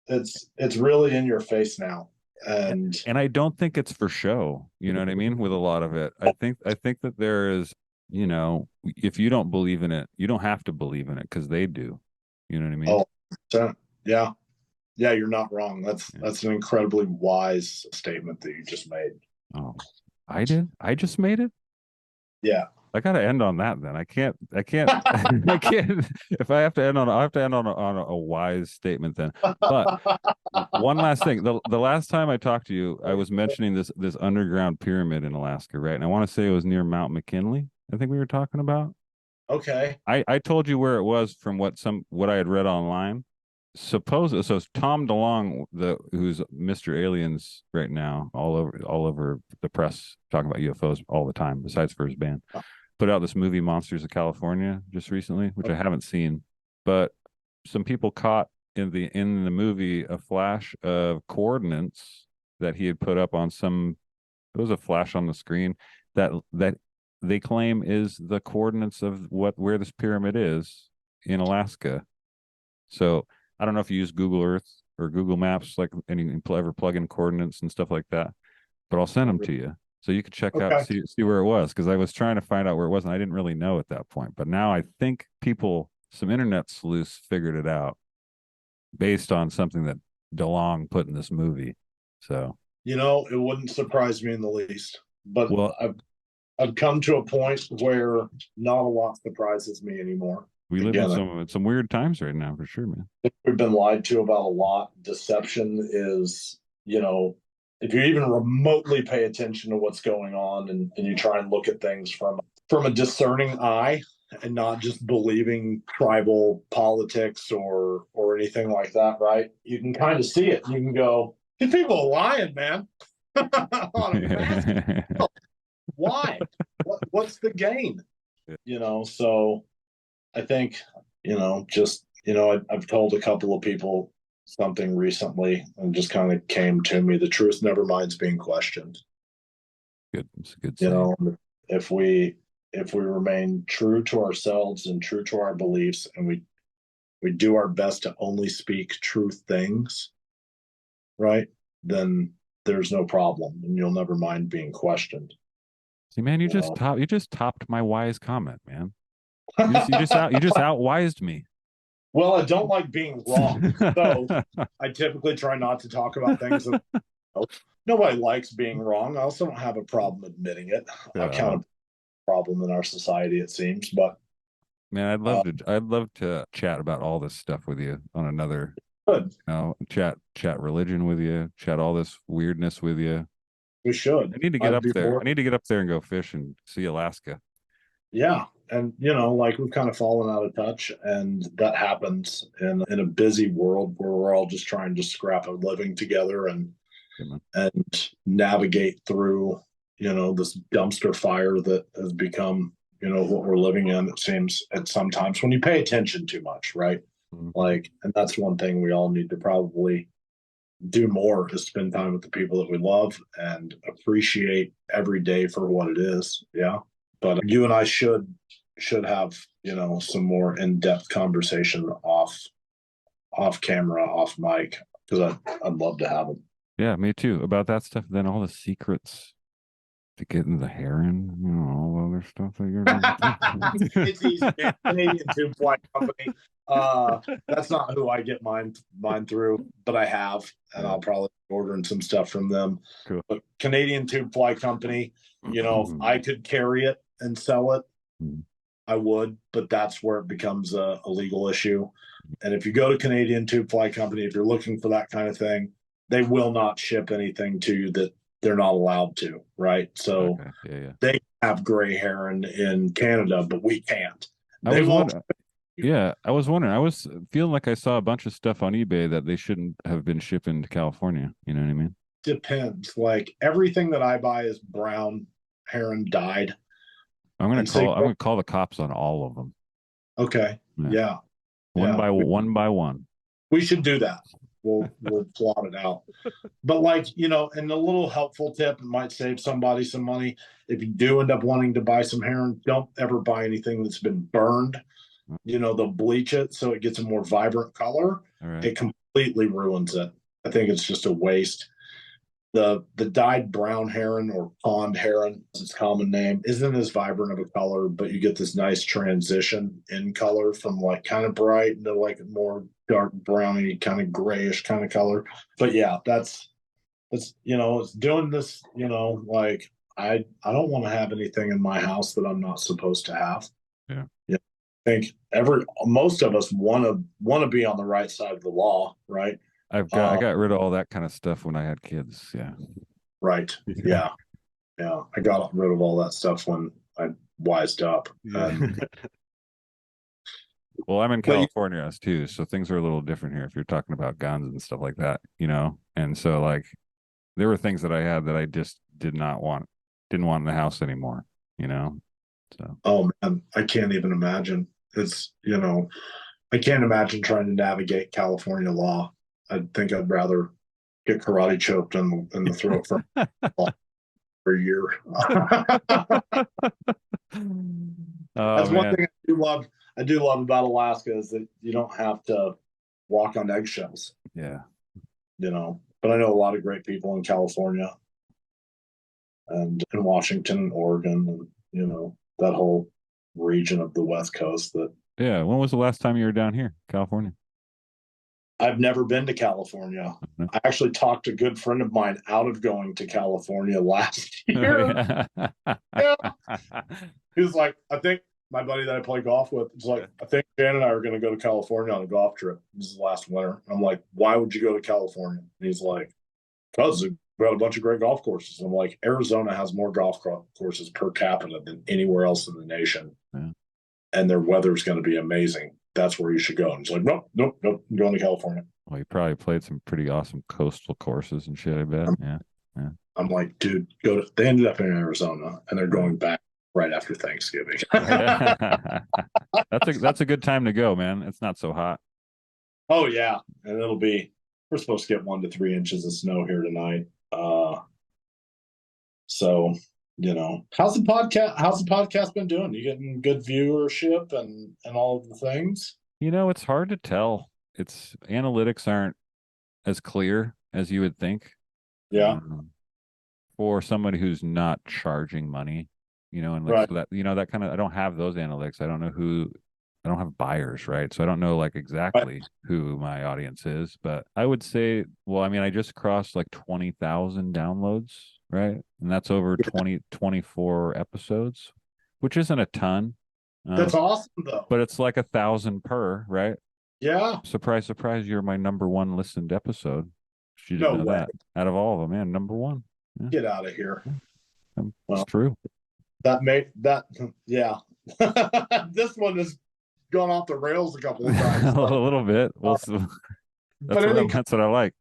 It's really in your face now. And I don't think it's for show, you know what I mean? With a lot of it. I think that there is, you know, if you don't believe in it, you don't have to believe in it, because they do. You know what I mean? Yeah, you're not wrong. That's an incredibly wise statement that you just made. Oh, I did? I just made it? Yeah. I got to end on that then. I can't, I can't. If I have to end on, I have to end on a wise statement then. But one last thing. The last time I talked to you, I was mentioning this underground pyramid in Alaska, right? And I want to say it was near Mount McKinley, I think we were talking about. Okay. I told you where it was from what I had read online. So Tom DeLonge, who's Mr. Aliens right now, all over the press, talking about UFOs all the time, besides for his band, put out this movie Monsters of California just recently, which I haven't seen, but some people caught in the movie a flash of coordinates that he had put up on it was a flash on the screen that they claim is the coordinates of where this pyramid is in Alaska. So I don't know if you use Google Earth or Google Maps, like, and you can ever plug in coordinates and stuff like that, but I'll send them to you so you could check out, see where it was. Cause I was trying to find out where it was and I didn't really know at that point, but now I think some internet sleuths figured it out based on something that DeLong put in this movie. So You know, it wouldn't surprise me in the least. But well, I've come to a point where not a lot surprises me anymore. We live in some weird times right now, for sure, man. We've been lied to about a lot. Deception is, you know, if you even remotely pay attention to what's going on and you try and look at things from a discerning eye and not just believing tribal politics or anything like that, right? You can kind of see it. You can go, these people are lying, man. Why? What's the gain? You know, so I think, you know, just, you know, I've told a couple of people something recently and just kind of came to me. The truth never minds being questioned. Good. It's a good saying. You know, if we remain true to ourselves and true to our beliefs, and we do our best to only speak true things, right? Then there's no problem, and you'll never mind being questioned. See, man, you just topped my wise comment, man. You just outwised me. Well, I don't like being wrong, so I typically try not to talk about things that nobody likes being wrong. I also don't have a problem admitting it. I kind of problem in our society, it seems. But man, I'd love to chat about all this stuff with you on another. Good. You know, chat religion with you, chat all this weirdness with you. We should. I need to get up there. I need to get up there and go fish and see Alaska. Yeah. And, you know, like we've kind of fallen out of touch, and that happens in a busy world where we're all just trying to scrap a living together and navigate through, you know, this dumpster fire that has become, you know, what we're living in. It seems at sometimes when you pay attention too much, right? Mm-hmm. Like, and that's one thing we all need to probably do more, is spend time with the people that we love and appreciate every day for what it is. Yeah. But you and I should have, you know, some more in-depth conversation off camera, off mic, because I'd love to have them. Yeah, me too. About that stuff. Then all the secrets to get in the heron, you know, all other stuff that you're doing. It's easy. Canadian Tube Flight Company. That's not who I get mine through, but I have, and I'll probably be ordering some stuff from them. Cool. But Canadian Tube Flight Company, you know, if I could carry it and sell it, I would, but that's where it becomes a legal issue. And if you go to Canadian Tube Flight Company, if you're looking for that kind of thing, they will not ship anything to you that they're not allowed to, right? So they have gray heron in Canada, but we can't. I was wondering. I was feeling like I saw a bunch of stuff on eBay that they shouldn't have been shipping to California. You know what I mean? Depends. Like everything that I buy is brown heron dyed. I'm gonna call the cops on all of them. Okay. Yeah. One by one. We should do that. We'll plot it out. But like, you know, and a little helpful tip, it might save somebody some money. If you do end up wanting to buy some heron, don't ever buy anything that's been burned. You know, they'll bleach it so it gets a more vibrant color. Right. It completely ruins it. I think it's just a waste. The dyed brown heron, or pond heron, its common name, isn't as vibrant of a color, but you get this nice transition in color from like kind of bright into like more dark browny, kind of grayish kind of color. But yeah, that's you know, it's doing this, you know, like I don't want to have anything in my house that I'm not supposed to have. Yeah. Yeah. I think most of us want to be on the right side of the law, right? I got rid of all that kind of stuff when I had kids. Yeah. Right. Yeah. Yeah. I got rid of all that stuff when I wised up. Well, I'm in California too, so things are a little different here if you're talking about guns and stuff like that, you know? And so like there were things that I had that I just didn't want in the house anymore, you know? So oh man, I can't even imagine. It's, you know, I can't imagine trying to navigate California law. I think I'd rather get karate choked in the throat for a year. That's one thing I do love about Alaska, is that you don't have to walk on eggshells. Yeah. You know, but I know a lot of great people in California and in Washington and Oregon, and, you know, that whole region of the West Coast that. Yeah. When was the last time you were down here, California? I've never been to California. I actually talked a good friend of mine out of going to California last year. Yeah. He was like, I think my buddy that I play golf with was like, I think Dan and I are going to go to California on a golf trip. This is last winter. I'm like, why would you go to California? And he's like, because we've got a bunch of great golf courses. I'm like, Arizona has more golf courses per capita than anywhere else in the nation. Yeah. And their weather's going to be amazing. That's where you should go. And he's like, nope, I'm going to California. Well, you probably played some pretty awesome coastal courses and shit, I bet. Yeah. I'm like, dude, they ended up in Arizona, and they're going back right after Thanksgiving. That's a good time to go, man. It's not so hot. Oh yeah, and we're supposed to get 1 to 3 inches of snow here tonight. So how's the podcast been doing? You getting good viewership and all of the things? It's hard to tell. Its analytics aren't as clear as you would think. Yeah. For somebody who's not charging money, and like, right. So that kind of, I don't have those analytics. I don't have buyers, right? So I don't know like exactly who my audience is, but I would say, well, I mean, I just crossed like 20,000 downloads, right? And that's over 24 episodes, which isn't a ton. That's awesome though. But it's like 1,000 per, right? Yeah. Surprise, surprise, you're my number one listened episode. She didn't know that. Out of all of them, man, number one. Yeah. Get out of here. It's true. Yeah. This one has gone off the rails a couple of times. A little bit. That's what I like.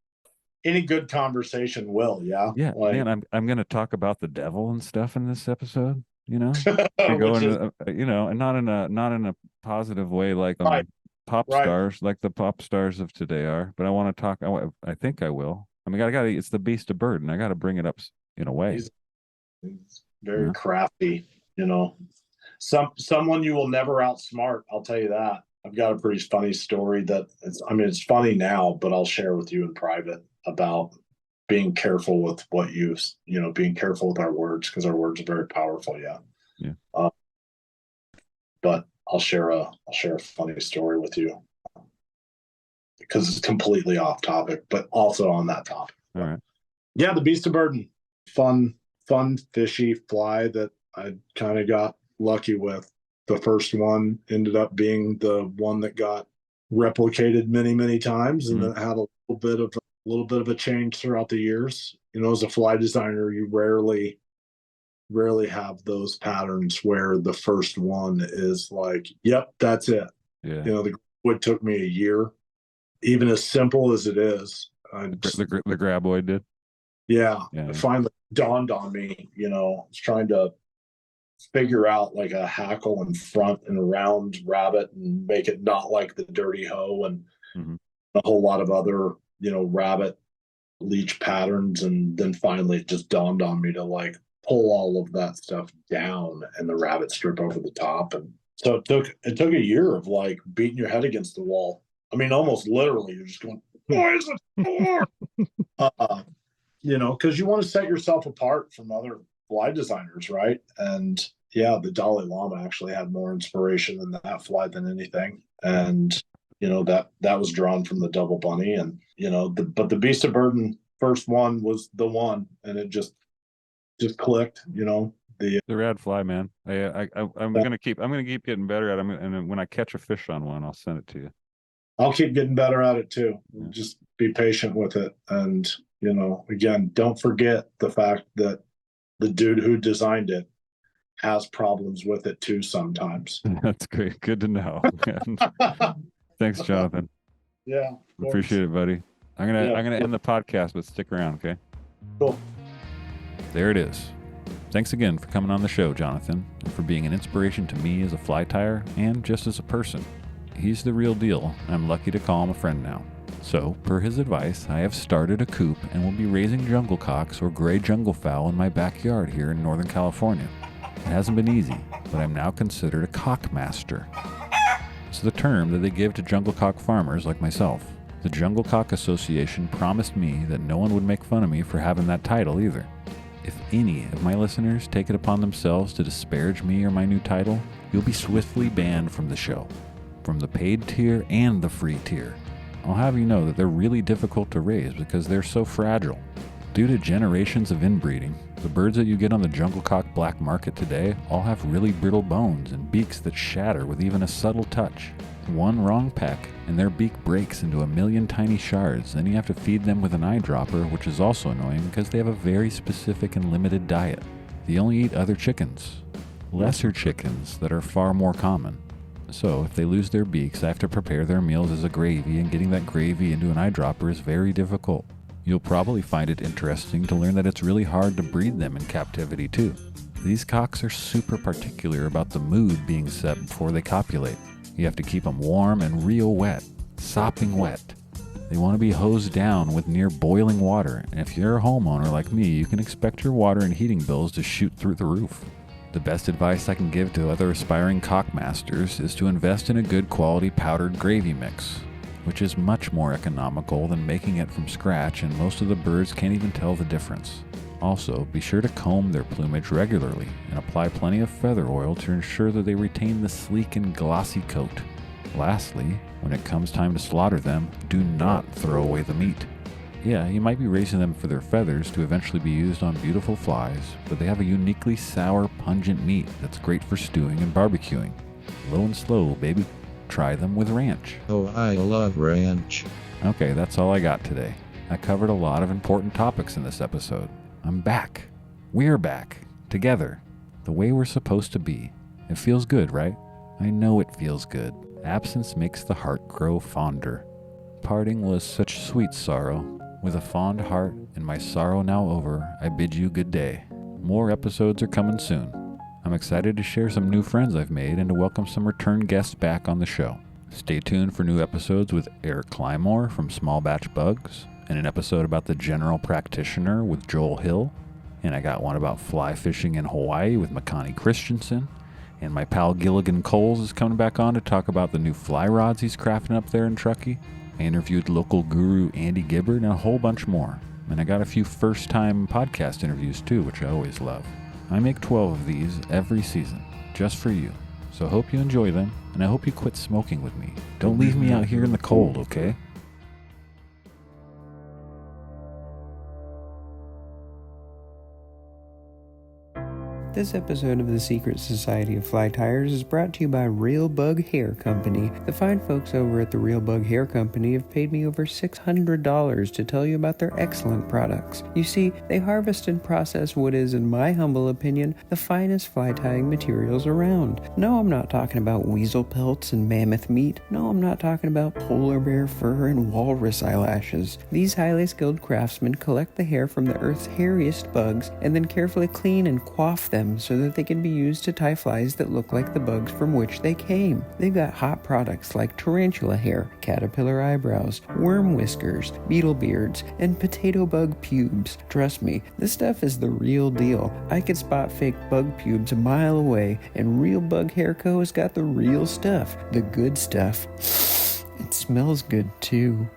Any good conversation will, yeah. Yeah, man, I'm going to talk about the devil and stuff in this episode. And not in a positive way, like pop stars, like the pop stars of today are. But I want to talk. I think I will. I mean, it's the beast of burden. I got to bring it up in a way. He's very crafty. Someone you will never outsmart. I'll tell you that. I've got a pretty funny story it's funny now, but I'll share with you in private about being careful with being careful with our words, because our words are very powerful. Yeah. But I'll share a funny story with you because it's completely off topic, but also on that topic. All right. Yeah, the beast of burden, fun, fishy fly that I kind of got lucky with. The first one ended up being the one that got replicated many, many times, and that had a little bit of a change throughout the years. As a fly designer, you rarely have those patterns where the first one is like, yep, that's it. Yeah. The wood took me a year, even as simple as it is. The graboid did. Yeah. It finally dawned on me. I was trying to figure out like a hackle in front and a round rabbit and make it not like the dirty hoe and a whole lot of other rabbit leech patterns, and then finally it just dawned on me to like pull all of that stuff down and the rabbit strip over the top. And so it took a year of like beating your head against the wall. I mean, almost literally, you're just going, why is it for? Because you want to set yourself apart from other fly designers, right? And yeah, the Dalai Lama actually had more inspiration in that fly than anything. And that was drawn from the double bunny. And but the beast of burden first one was the one, and it just clicked. The rad fly, man. I'm gonna keep getting better at it. And when I catch a fish on one, I'll send it to you. I'll keep getting better at it too. Just be patient with it. And again, don't forget the fact that the dude who designed it has problems with it too sometimes. That's great. Good to know. Thanks, Jonathan. Yeah. Appreciate it, buddy. I'm gonna end the podcast, but stick around, okay? Cool. There it is. Thanks again for coming on the show, Jonathan, and for being an inspiration to me as a fly tyer and just as a person. He's the real deal. I'm lucky to call him a friend now. So, per his advice, I have started a coop and will be raising jungle cocks or gray jungle fowl in my backyard here in Northern California. It hasn't been easy, but I'm now considered a cock master. It's the term that they give to jungle cock farmers like myself. The Jungle Cock Association promised me that no one would make fun of me for having that title either. If any of my listeners take it upon themselves to disparage me or my new title, you'll be swiftly banned from the show, from the paid tier and the free tier. I'll have you know that they're really difficult to raise because they're so fragile. Due to generations of inbreeding, the birds that you get on the junglecock black market today all have really brittle bones and beaks that shatter with even a subtle touch. One wrong peck, and their beak breaks into a million tiny shards. Then you have to feed them with an eyedropper, which is also annoying because they have a very specific and limited diet. They only eat other chickens, lesser chickens that are far more common. So if they lose their beaks, I have to prepare their meals as a gravy, and getting that gravy into an eyedropper is very difficult. You'll probably find it interesting to learn that it's really hard to breed them in captivity too. These cocks are super particular about the mood being set before they copulate. You have to keep them warm and real wet, sopping wet. They want to be hosed down with near boiling water, and if you're a homeowner like me, you can expect your water and heating bills to shoot through the roof. The best advice I can give to other aspiring cockmasters is to invest in a good quality powdered gravy mix, which is much more economical than making it from scratch, and most of the birds can't even tell the difference. Also, be sure to comb their plumage regularly and apply plenty of feather oil to ensure that they retain the sleek and glossy coat. Lastly, when it comes time to slaughter them, do not throw away the meat. Yeah, you might be raising them for their feathers to eventually be used on beautiful flies, but they have a uniquely sour, pungent meat that's great for stewing and barbecuing. Low and slow, baby. Try them with ranch. Oh, I love ranch. Okay, that's all I got today. I covered a lot of important topics in this episode. I'm back. We're back. Together. The way we're supposed to be. It feels good, right? I know it feels good. Absence makes the heart grow fonder. Parting was such sweet sorrow. With a fond heart and my sorrow now over, I bid you good day. More episodes are coming soon. I'm excited to share some new friends I've made and to welcome some return guests back on the show. Stay tuned for new episodes with Eric Clymore from Small Batch Bugs, and an episode about the general practitioner with Joel Hill, and I got one about fly fishing in Hawaii with Makani Christensen, and my pal Gilligan Coles is coming back on to talk about the new fly rods he's crafting up there in Truckee. I interviewed local guru Andy Gibbard and a whole bunch more, and I got a few first-time podcast interviews too, which I always love. I make 12 of these every season, just for you, so I hope you enjoy them, and I hope you quit smoking with me. Don't leave me out here in the cold, okay? This episode of the Secret Society of Fly Tires is brought to you by Real Bug Hair Company. The fine folks over at the Real Bug Hair Company have paid me over $600 to tell you about their excellent products. You see, they harvest and process what is, in my humble opinion, the finest fly tying materials around. No, I'm not talking about weasel pelts and mammoth meat. No, I'm not talking about polar bear fur and walrus eyelashes. These highly skilled craftsmen collect the hair from the Earth's hairiest bugs and then carefully clean and coif them so that they can be used to tie flies that look like the bugs from which they came. They've got hot products like tarantula hair, caterpillar eyebrows, worm whiskers, beetle beards, and potato bug pubes. Trust me, this stuff is the real deal. I could spot fake bug pubes a mile away, and Real Bug Hair Co. has got the real stuff, the good stuff. It smells good too.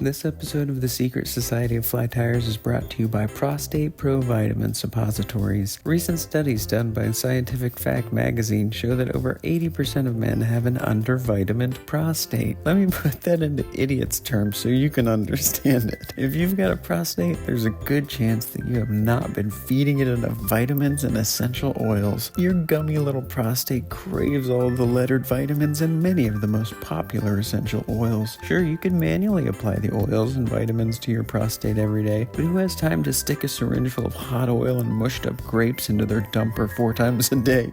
This episode of the Secret Society of Fly Tires is brought to you by Prostate Pro Vitamin Suppositories. Recent studies done by Scientific Fact magazine show that over 80% of men have an undervitamined prostate. Let me put that into idiot's terms so you can understand it. If you've got a prostate, there's a good chance that you have not been feeding it enough vitamins and essential oils. Your gummy little prostate craves all of the lettered vitamins and many of the most popular essential oils. Sure, you can manually apply the oils and vitamins to your prostate every day, but who has time to stick a syringe full of hot oil and mushed up grapes into their dumper 4 times a day?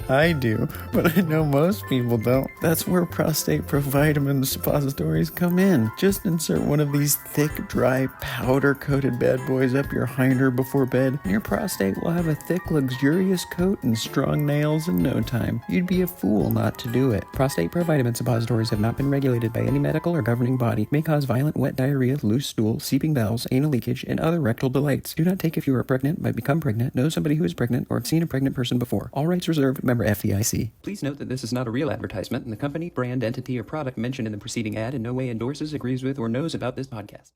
I do, but I know most people don't. That's where Prostate Pro Vitamin Suppositories come in. Just insert one of these thick, dry, powder-coated bad boys up your hinder before bed, and your prostate will have a thick, luxurious coat and strong nails in no time. You'd be a fool not to do it. Prostate Pro Vitamin Suppositories have not been regulated by any medical or governing body. May cause violent wet diarrhea, loose stool, seeping bowels, anal leakage, and other rectal delights. Do not take if you are pregnant, might become pregnant, know somebody who is pregnant, or have seen a pregnant person before. All rights reserved. Member FDIC. Please note that this is not a real advertisement, and the company, brand, entity, or product mentioned in the preceding ad in no way endorses, agrees with, or knows about this podcast.